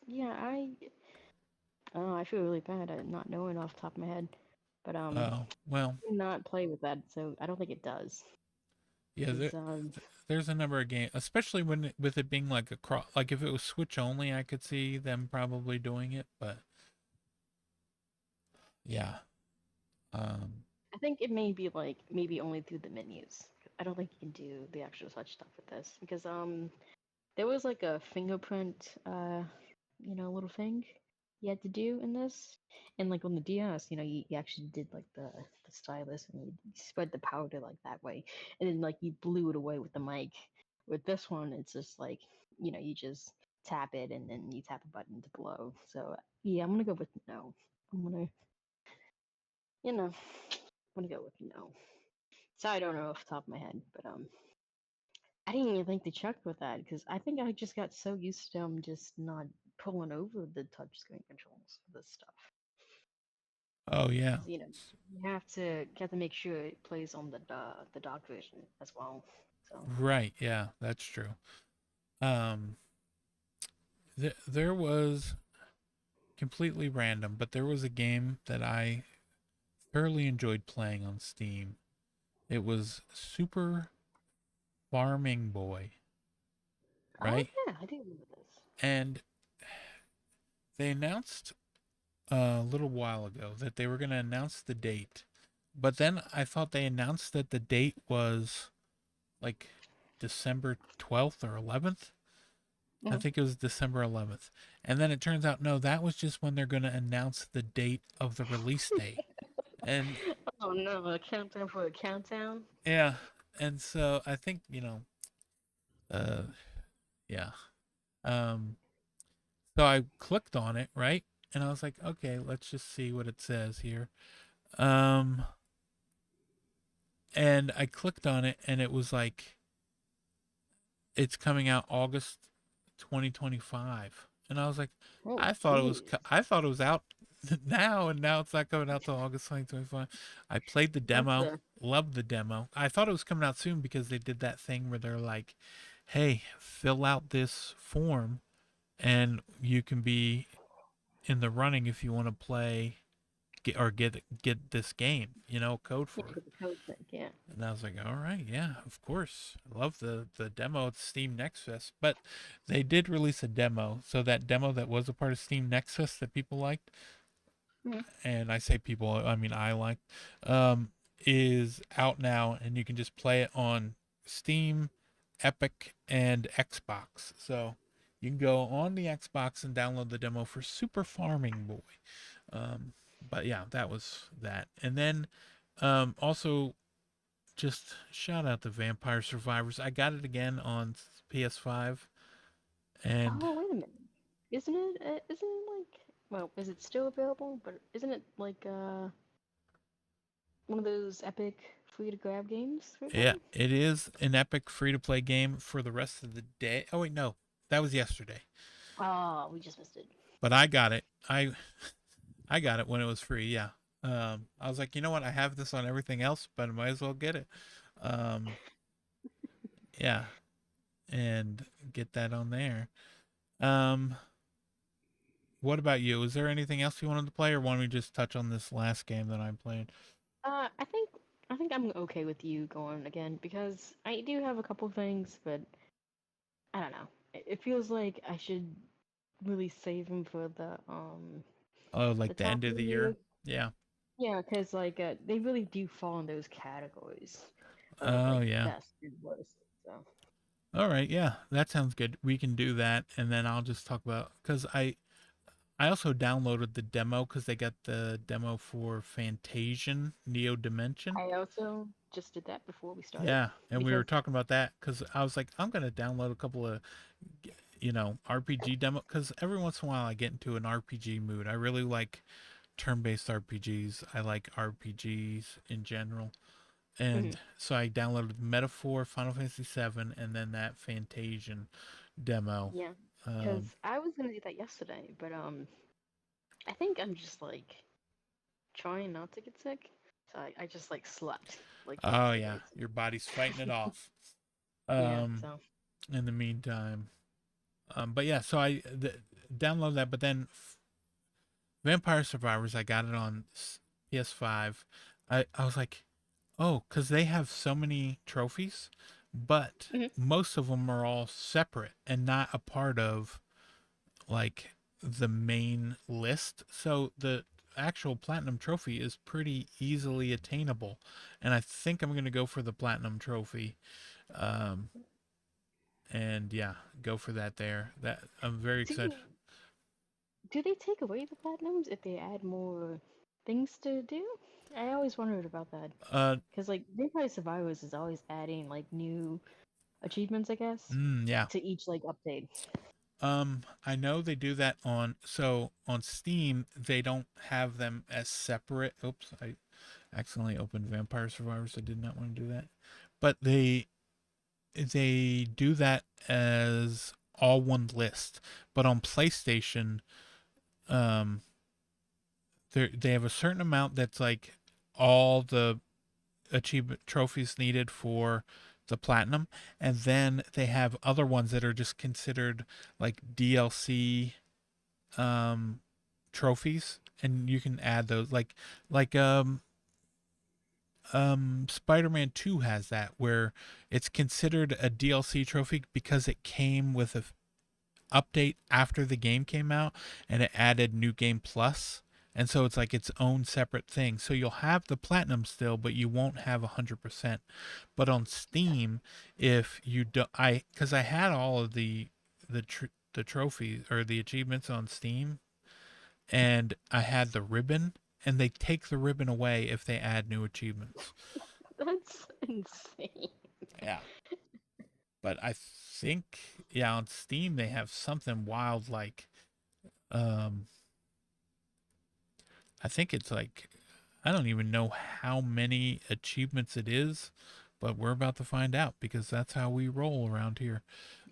yeah, oh, I feel really bad at not knowing off the top of my head. But Oh, well, do not play with that, so I don't think it does. yeah. Cause There's a number of games, especially with it being like a cross. Like if it was Switch only, I could see them probably doing it. But yeah, um, I think it may be like maybe only through the menus. I don't think you can do the actual touch stuff with this because there was like a fingerprint little thing you had to do in this. And like on the DS, you actually did like the stylus and you spread the powder like that way. And then like you blew it away with the mic. With this one, it's just like, you just tap it and then you tap a button to blow. So yeah, I'm gonna go with no. I'm gonna I'm gonna go with no. So I don't know off the top of my head, but I didn't even think to check with that because I think I just got so used to them just not pulling over the touchscreen controls for this stuff. Oh yeah. 'Cause, you have to make sure it plays on the dock version as well. So Right, yeah, that's true. Um there was completely random, but there was a game that I thoroughly enjoyed playing on Steam. It was Super Farming Boy, oh right? yeah, I do remember this. And they announced a little while ago that they were going to announce the date. But then I thought they announced that the date was like December 12th or 11th. I Mhm. think it was December 11th. And then it turns out, no, that was just when they're going to announce the date of the release day. And Oh no, a countdown for a countdown. yeah, and so I think, uh, yeah. Um, so I clicked on it, right? And I was like, okay, let's just see what it says here. Um, and I clicked on it, and it was like it's coming out August 2025, and I was like, Oh I thought it was jeez, I thought it was out now, and now it's not coming out till August 2025. I played the that's demo, loved the demo. I thought it was coming out soon because they did that thing where they're like, hey, fill out this form, and you can be in the running if you want to play get this game, code yeah for it. for the code thing. Yeah. And I was like, all right, yeah, of course. I love the demo at Steam Next Fest. But they did release a demo. So that demo that was a part of Steam Next Fest that people liked, Mhm. and I say people, I mean I liked, um, is out now, and you can just play it on Steam, Epic, and Xbox. So you can go on the Xbox and download the demo for Super Farming Boy. Um, but yeah, that was that. And then also just shout out to Vampire Survivors. I got it again on PS5, and Oh wait a minute, isn't it? Isn't it like? Well, is it still available? But isn't it like one of those epic free to grab games right yeah, now? it is an epic free to play game for the rest of the day. Oh wait, no, that was yesterday. Oh, we just missed it. But I got it. I got it when it was free. Yeah. I was like, you know what? I have this on everything else, but I might as well get it. Um, yeah, and get that on there. Um, what about you? Is there anything else you wanted to play, or want me to just touch on this last game that I played? I think I'm okay with you going again because I do have a couple things, but I don't know. It feels like I should really save them for Oh, the like the top end of of the the year. year? Yeah. Yeah, because they really do fall in those categories of Oh, like yeah. best and worst. So. All right. Yeah, that sounds good. We can do that, and then I'll just talk about because I also downloaded the demo because they got the demo for Fantasian Neo Dimension. I also just did that before we started Yeah, and we were because talking about that because I was like, I'm gonna download a couple of RPG demo because every once in a while I get into an RPG mood. I really like turn-based RPGs. I like RPGs in general. mhm, And so I downloaded Metaphor, Final Fantasy VII, and then that Fantasian demo. yeah, because Um, I was gonna do that yesterday, but I think I'm just like trying not to get sick, so I just like slept like the oh rest of the yeah, day. your body's fighting it off. Yeah, Um, so in the meantime, but yeah, so download that, but then Vampire Survivors, I got it on PS5. I was like, oh, because they have so many trophies, but mhm. most of them are all separate and not a part of like the main list. So the actual platinum trophy is pretty easily attainable, and I think I'm gonna go for the platinum trophy. Um, and yeah, go for that there. That I'm very excited. do do they take away the platinums if they add more things to do? I always wondered about that Uh, because like Vampire Survivors is always adding like new achievements, I guess, yeah. to each like update. I know they do that on Steam. They don't have them as separate. Oops, I accidentally opened Vampire Survivors. I did not want to do that. But they they do that as all one list, but on PlayStation, um, they have a certain amount that's like all the achievement trophies needed for the platinum, and then they have other ones that are just considered like DLC um trophies, and you can add those like Spider-Man 2 has that where it's considered a DLC trophy because it came with a update after the game came out and it added new game plus, and so it's like its own separate thing. So you'll have the platinum still, but you won't have 100%. But on Steam, if you do, I because I had all of the trophies or the achievements on Steam, and I had the ribbon, and they take the ribbon away if they add new achievements. That's insane. Yeah. But I think, yeah, on Steam they have something wild like um I think it's like, I don't even know how many achievements it is, but we're about to find out because that's how we roll around here.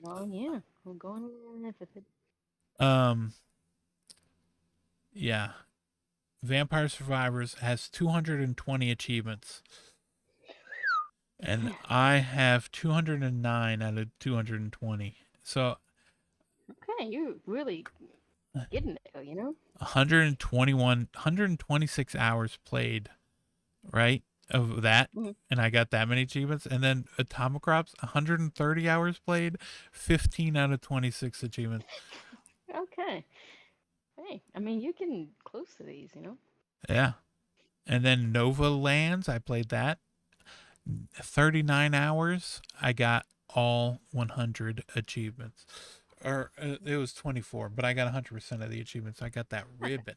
Well, yeah, we're going with it. Um, yeah, Vampire Survivors has 220 achievements, and I have 209 out of 220. So Okay, you're really getting it, you know? 121, 126 hours played, right? Of that. Mhm. And I got that many achievements. And then Atomic Crops, 130 hours played, 15 out of 26 achievements. Okay. Hey, I mean, you're getting close to these, you know? Yeah. And then Nova Lands, I played that. 39 hours. I got all 100 achievements. Or it was 24, but I got 100% of the achievements. I got that ribbon.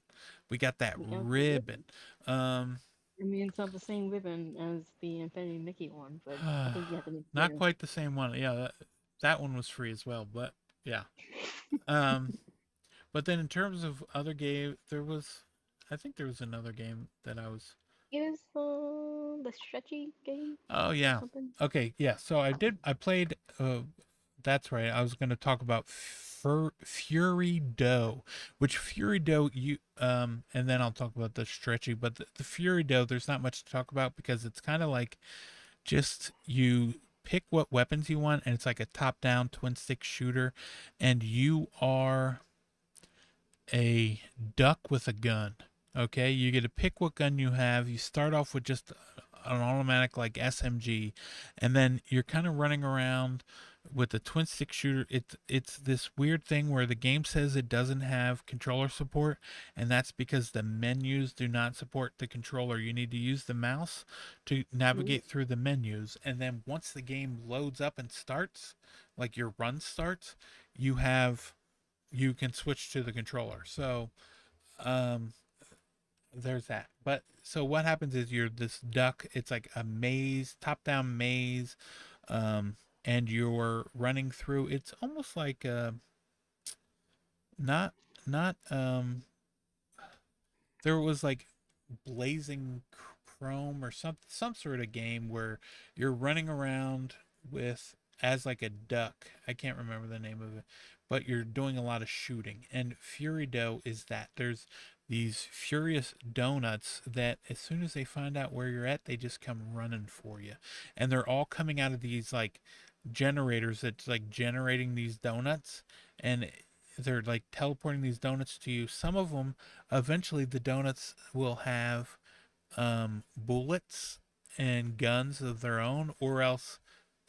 We got that You got the ribbon. ribbon. Um, I mean, it's not the same ribbon as the Infinity Mickey one, but I think you have to make not do. quite the same one. Yeah, that one was free as well, but yeah. Um, but then in terms of other game, I think there was another game that I was. Is the stretchy game Oh or yeah. something? Okay, yeah. So I played. That's right. I was going to talk about Fury Dough, which Fury Dough and then I'll talk about the stretchy. But the Fury Dough, there's not much to talk about because it's kind of like just you pick what weapons you want, and it's like a top-down twin stick shooter, and you are a duck with a gun. Okay, you get to pick what gun you have. You start off with just an automatic like SMG, and then you're kind of running around with the twin stick shooter. It's this weird thing where the game says it doesn't have controller support, and that's because the menus do not support the controller. You need to use the mouse to Mm. navigate through the menus, and then once the game loads up and starts, like your run starts, you have you can switch to the controller. So um, there's that. But so what happens is you're this duck. It's like a maze, top-down maze, um, and you're running through. It's almost like not not there was like blazing chrome or some sort of game where you're running around with as like a duck. I can't remember the name of it, but you're doing a lot of shooting. And Fury Dough is that there's these furious donuts that as soon as they find out where you're at, they just come running for you, and they're all coming out of these like generators that's like generating these donuts, and they're like teleporting these donuts to you. Some of them, eventually the donuts will have bullets and guns of their own, or else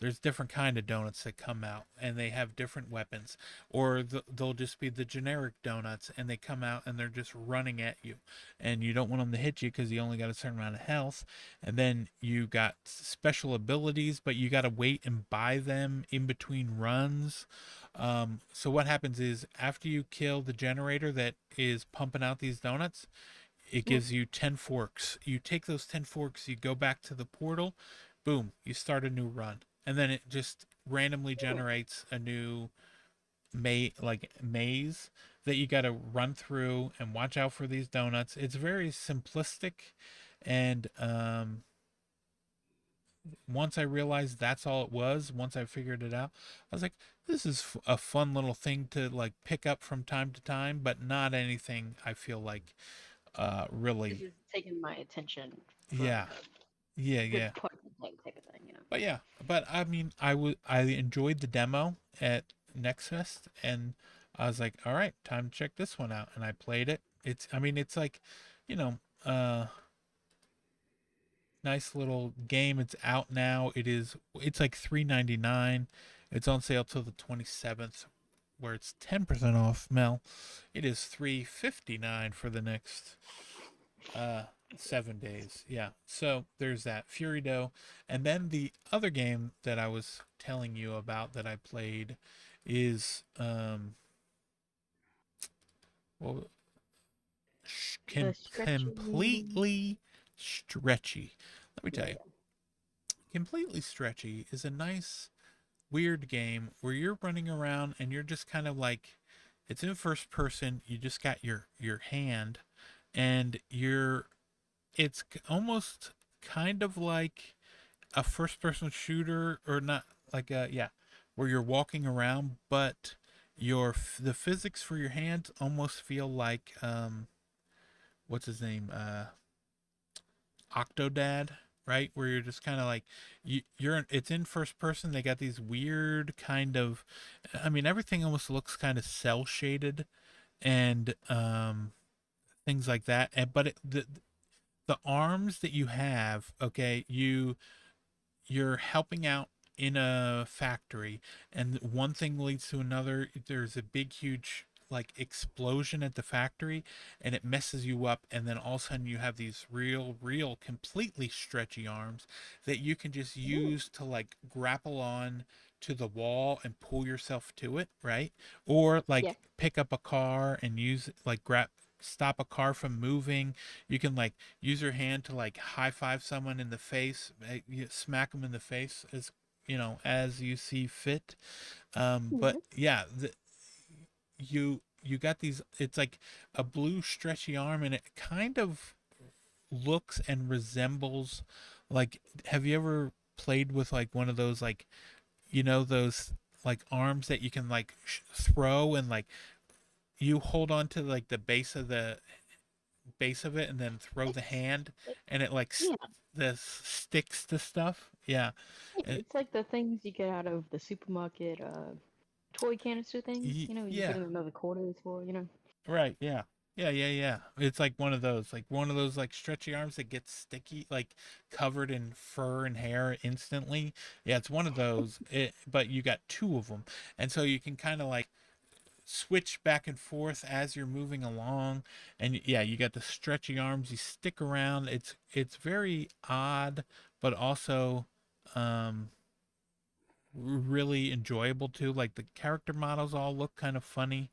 there's different kind of donuts that come out and they have different weapons, or they'll just be the generic donuts and they come out and they're just running at you, and you don't want them to hit you because you only got a certain amount of health. And then you got special abilities, but you got to wait and buy them in between runs. So what happens is after you kill the generator that is pumping out these donuts, it Mm. gives you 10 forks. You take those 10 forks, you go back to the portal, boom, you start a new run. And then it just randomly Mm. generates a new maze that you got to run through and watch out for these donuts. It's very simplistic, and once I realized that's all it was, once I figured it out, I was like, this is a fun little thing to like pick up from time to time, but not anything I feel like This really. is taking my attention for Yeah, a yeah, good yeah. part of the day type of thing, But yeah, but I mean, I enjoyed the demo at Nextfest, and I was like, all right, time to check this one out, and I played it. It's, I mean, it's like, you know, uh, nice little game. It's out now. It's like 3.99. It's on sale till the 27th, where it's 10% off. Mel, it is 3.59 for the next uh 7 days. Yeah. So there's that FuryDough, and then the other game that I was telling you about that I played is well, The stretching. completely stretchy. Let me tell you, Yeah. completely stretchy is a nice weird game where you're running around and you're just kind of like, it's in first person. You just got your hand, and it's almost kind of like a first person shooter, or not, like a, yeah, where you're walking around, but the physics for your hands almost feel like what's his name, Octodad, right? Where you're just kind of like, it's in first person. They got these weird kind of, I mean, everything almost looks kind of cell shaded, and things like that. And but the arms that you have, okay, you're helping out in a factory, and one thing leads to another. There's a big huge like explosion at the factory, and it messes you up, and then all of a sudden you have these real completely stretchy arms that you can just Ooh. use to like grapple on to the wall and pull yourself to it, right? Or Yeah. like pick up a car and use like grab stop a car from moving. You can like use your hand to like high five someone in the face, smack them in the face, as as you see fit. But Yeah. yeah, you got these. It's like a blue stretchy arm, and it kind of looks and resembles like. Have you ever played with like one of those like those like arms that you can like throw, and like you hold on to like the base of it and then throw the It's hand, like, and it like yeah. this sticks to stuff. Yeah. Yeah, And, it's like the things you get out of the supermarket, toy canister things. You put yeah. in another quarters for. Right. Yeah. Yeah. It's like one of those like stretchy arms that gets sticky, like covered in fur and hair instantly. Yeah, it's one of those. But you got two of them, and so you can kind of like switch back and forth as you're moving along. And yeah, you got the stretchy arms. You stick around. It's very odd, but also um really enjoyable too. Like the character models all look kind of funny.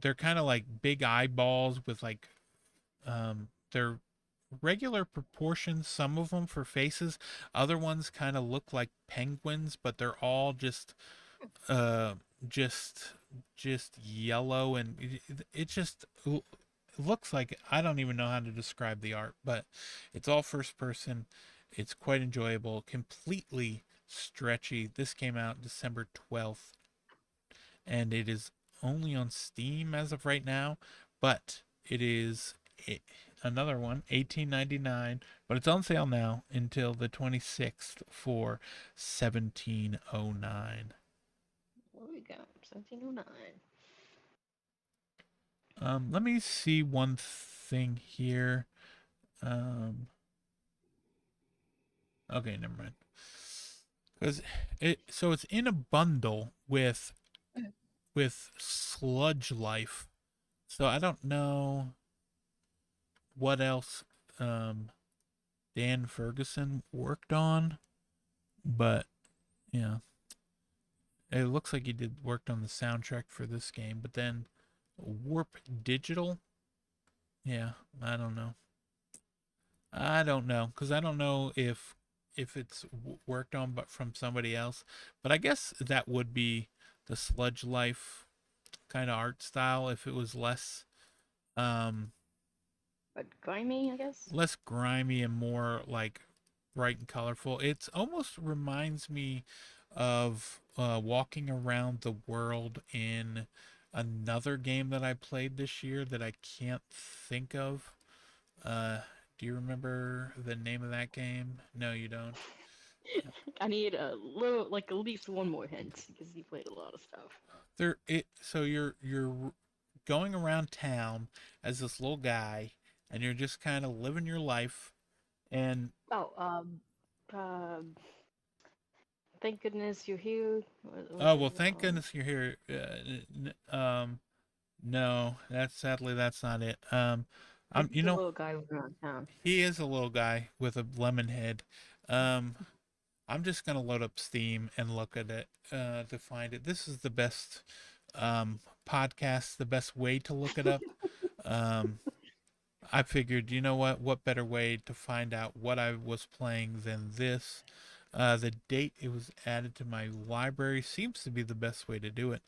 They're kind of like big eyeballs with like they're regular proportions, some of them for faces. Other ones kind of look like penguins, but they're all uh just just yellow, and it just looks like, I don't even know how to describe the art, but it's all first person. It's quite enjoyable, completely stretchy. This came out December 12th, and it is only on Steam as of right now, but it is another one, 18.99, but it's on sale now until the 26th for 17.09. There we go. 1709. Let me see one thing here. Um, okay, never mind. Because it's in a bundle with Sludge Life. So I don't know what else um Dan Ferguson worked on, but yeah, it looks like he did worked on the soundtrack for this game. But then Warp Digital, yeah, I don't know. I don't know, because I don't know if it's worked on but from somebody else. But I guess that would be the Sludge Life kind of art style if it was um But grimy, I guess. less grimy and more like bright and colorful. It's almost reminds me of walking around the world in another game that I played this year that I can't think of. Uh, do you remember the name of that game? No, you don't. I need a little, like at least one more hint because you played a lot of stuff. So you're going around town as this little guy, and you're just kind of living your life. And Oh, thank goodness you're here. Was oh it well, thank goodness you're here. No, that's sadly that's not it. I'm the little guy was around town? he is a little guy with a lemon head. Um, I'm just gonna load up Steam and look at it to find it. This is the best podcast, the best way to look it up. Um, I figured, you know what? What better way to find out what I was playing than this? The date it was added to my library seems to be the best way to do it.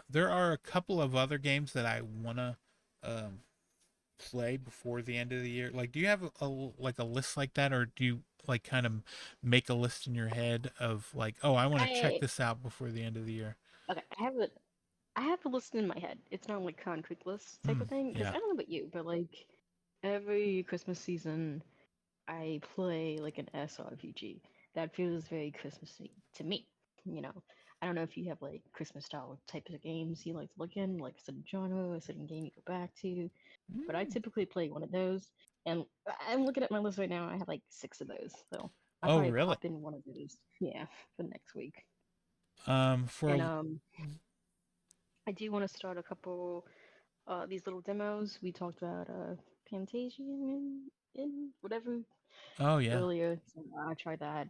There are a couple of other games that I wanna um, play before the end of the year. Like, do you have like a list like that, or do you like kind of make a list in your head of like, oh, I want to check I this out before the end of the year? Okay. I have a list in my head. It's not like concrete list type Hmm. of thing. Because I Yeah. don't know about you, but like every Christmas season, I play like an SRPG that feels very Christmassy to me. You know, I don't know if you have like Christmas style types of games you like to look in, like a certain genre, a certain game you go back to. But I Mm. typically play one of those, and I'm looking at my list right now. I have like six of those, so I'll Oh, probably really? pop in one of those. Yeah, for next week. For And a, I do want to start a couple these little demos. We talked about Camtasia in whatever oh yeah. earlier. So I tried that,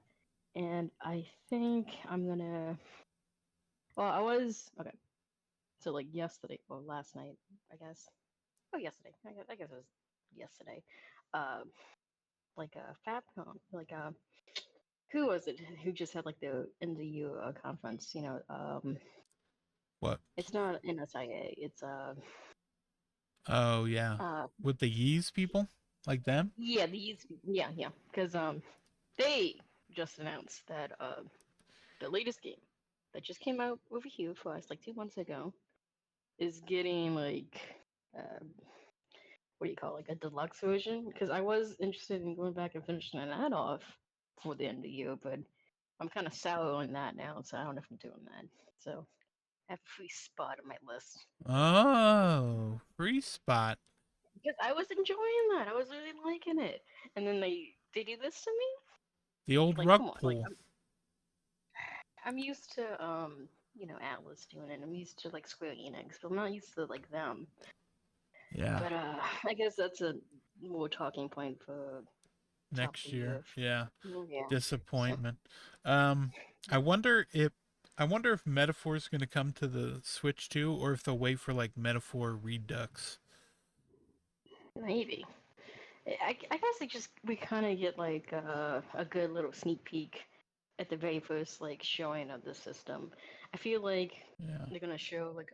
and I think I'm gonna. Well, I was okay. So like yesterday or last night, I guess. Oh, yesterday. I guess it was yesterday. Uh, like a Fabcon, like a who was it who just had like the end of year conference? What? It's not NSIA. It's Oh yeah. uh With the Yeez people, like them? yeah, these yeah, because they just announced that the latest game that just came out over here for us like 2 months ago is getting like uh, what do you call it, like a deluxe version? Because I was interested in going back and finishing that off for the end of the year, but I'm kind of sour on that now, so I don't know if I'm doing that. So I have a free spot on my list Oh, free spot. because I was enjoying that. I was really liking it, and then they do this to me. The old Like, rug come on, like pull. I'm used to Atlas doing it. I'm used to like Square Enix, but I'm not used to like them. Yeah. But I guess that's a more talking point for top of Next the year. year. Yeah. Yeah. So Disappointment. Um, I wonder if Metaphor is going to come to the Switch too, or if they'll wait for like Metaphor Redux. maybe. I guess it just we kind of get like a good little sneak peek at the very first like showing of the system. I feel like Yeah. they're gonna show like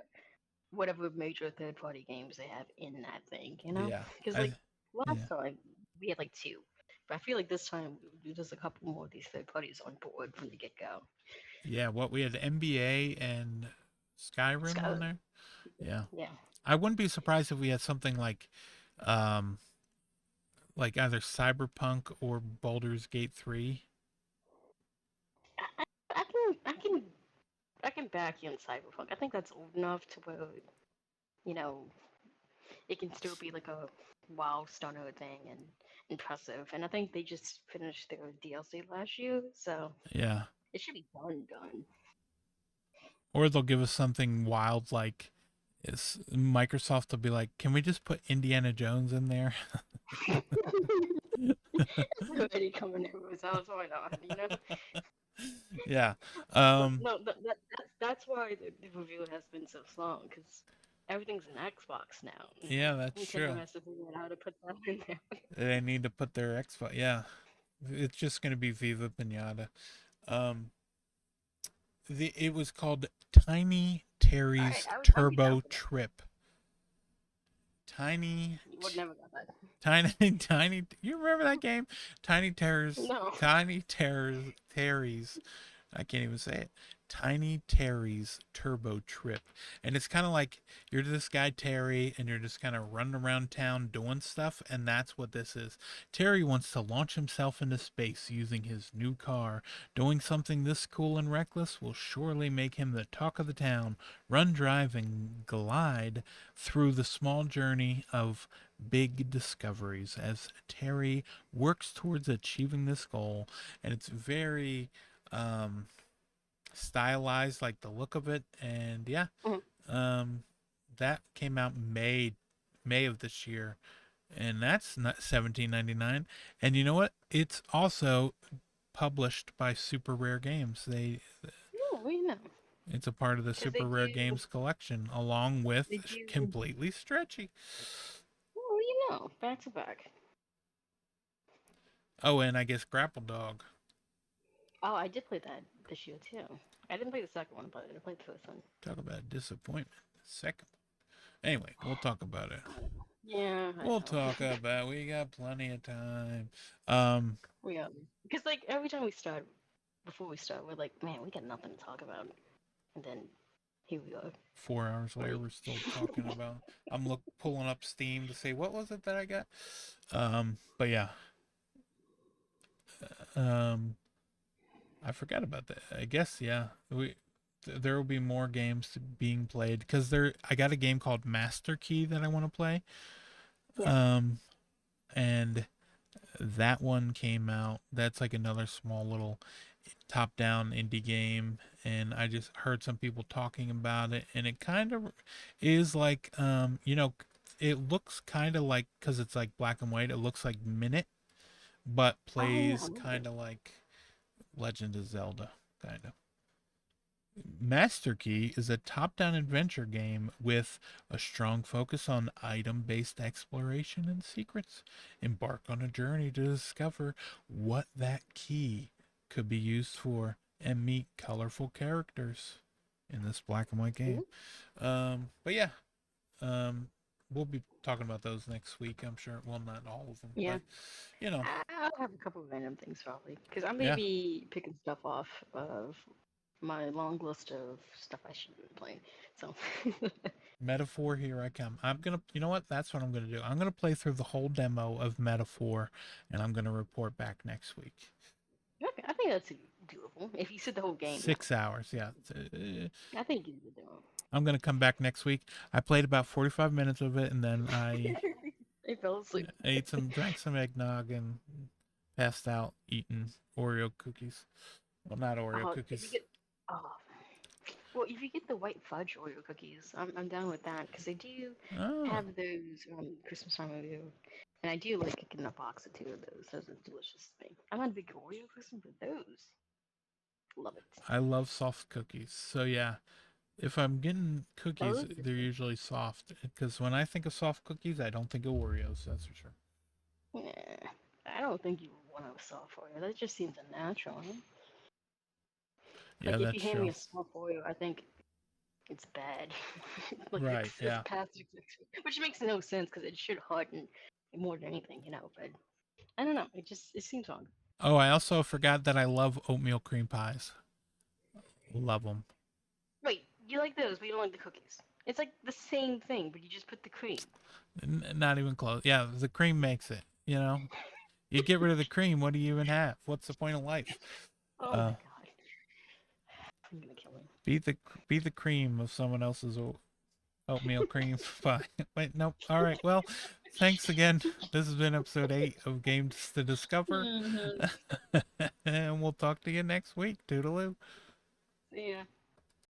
whatever major third party games they have in that thing, you know? Yeah. Because like I last yeah. time we had like two, but I feel like this time there's a couple more of these third parties on board from the get go. Yeah, what we had NBA and Skyrim on Skyrim, there. Yeah. yeah. I wouldn't be surprised if we had something um like either Cyberpunk or Baldur's Gate 3. I can back you in Cyberpunk. I think that's old enough to where you know it can still be like a wow stunner thing and impressive. And I think they just finished their DLC last year, so Yeah. it should be done. Or they'll give us something wild like is Microsoft will be like, "Can we just put Indiana Jones in there?" Already coming in with house, why not? You know. Yeah. But Um no, that's why the review has been so slow because everything's an Xbox now. yeah, that's Nintendo true. has to figure out how to put that in there. They need to put their Xbox. Yeah. It's just going to be Viva Pinata. Um it was called Tiny All right, Terry's I would be down Turbo for that. Trip. Tiny You would never got that. Tiny, tiny. You remember that game? No. Terry's. I can't even say it. Tiny Terry's Turbo Trip. And it's kind of like you're this guy, Terry, and you're just kind of running around town doing stuff. And that's what this is. Terry wants to launch himself into space using his new car. Doing something this cool and reckless will surely make him the talk of the town. Run, drive, and glide through the small journey of big discoveries as Terry works towards achieving this goal. And it's very um, stylized, like the look of it. And yeah, Mhm. um, that came out May of this year, and that's not 17.99. And you know what? It's also published by Super Rare Games. Oh, we know. It's a part of the Because Super Rare Games collection, along they with do, completely stretchy. well, back to back. Oh, and I guess Grapple Dog. Oh, I did play that this year too. I didn't play the second one, but I played the first one. Talk about disappointment. Second. Anyway, we'll talk about it. Yeah, I We'll know. talk about. We got plenty of time. Um, We because like every time we start, before we start, we're like, man, we got nothing to talk about, and then here we are. 4 hours later, Like, we're still talking about. Pulling up Steam to say what was it that I got. But yeah, um, I forgot about that. I guess yeah, there will be more games being played because I got a game called Master Key that I want to play. yeah. Um, and that one came out. That's like another small little top-down indie game, and I just heard some people talking about it, and it kind of is like it looks kind of like, because it's like black and white, it looks like Minute, but Oh yeah, I plays remember. kind of like Legend of Zelda, kind of. Master Key is a top down adventure game with a strong focus on item based exploration and secrets. Embark on a journey to discover what that key could be used for and meet colorful characters in this black and white game. Mhm. But yeah, um, we'll be talking about those next week, I'm sure. Well, not all of them, Yeah, but you know, I'll have a couple of random things probably, because I'm gonna yeah. be picking stuff off of my long list of stuff I should be playing. So, Metaphor, here I come. You know what? That's what I'm gonna do. I'm gonna play through the whole demo of Metaphor, and I'm gonna report back next week. okay, I think that's doable. If you said the whole game, 6 hours, yeah. I think you could do I'm gonna come back next week. I played about 45 minutes of it, and then I it. I fell asleep. drank some eggnog, and passed out eating Oreo cookies. Well, not Oreo If you cookies. get, oh, well, if you get the white fudge Oreo cookies, I'm down with that because they do Oh, have those around Christmas time of year, and I do like getting a box or two of those. Those are delicious to me. I'm not a big Oreo person, but those, love it. I love soft cookies. So yeah, if I'm getting cookies, Those are they're usually soft. Because when I think of soft cookies, I don't think of Oreos. That's for sure. yeah. I don't think you would want a soft Oreo. That just seems unnatural. Huh? Yeah, Like if that's you hand me true. a soft Oreo, I think it's bad. Like Right. it's Yeah. past which makes no sense because it should harden more than anything, But I don't know. It seems wrong. Oh, I also forgot that I love oatmeal cream pies. Love them. Wait, you like those, but you don't like the cookies. It's like the same thing, but you just put the cream. Not even close. Yeah, the cream makes it. You get rid of the cream. What do you even have? What's the point of life? Oh my Uh, god, I'm gonna kill him. be the be the cream of someone else's oatmeal cream pie. Wait, nope. All right. Well, thanks again. This has been episode 8 of Games to Discover, Mm-hmm. and we'll talk to you next week. Toodaloo. Yeah.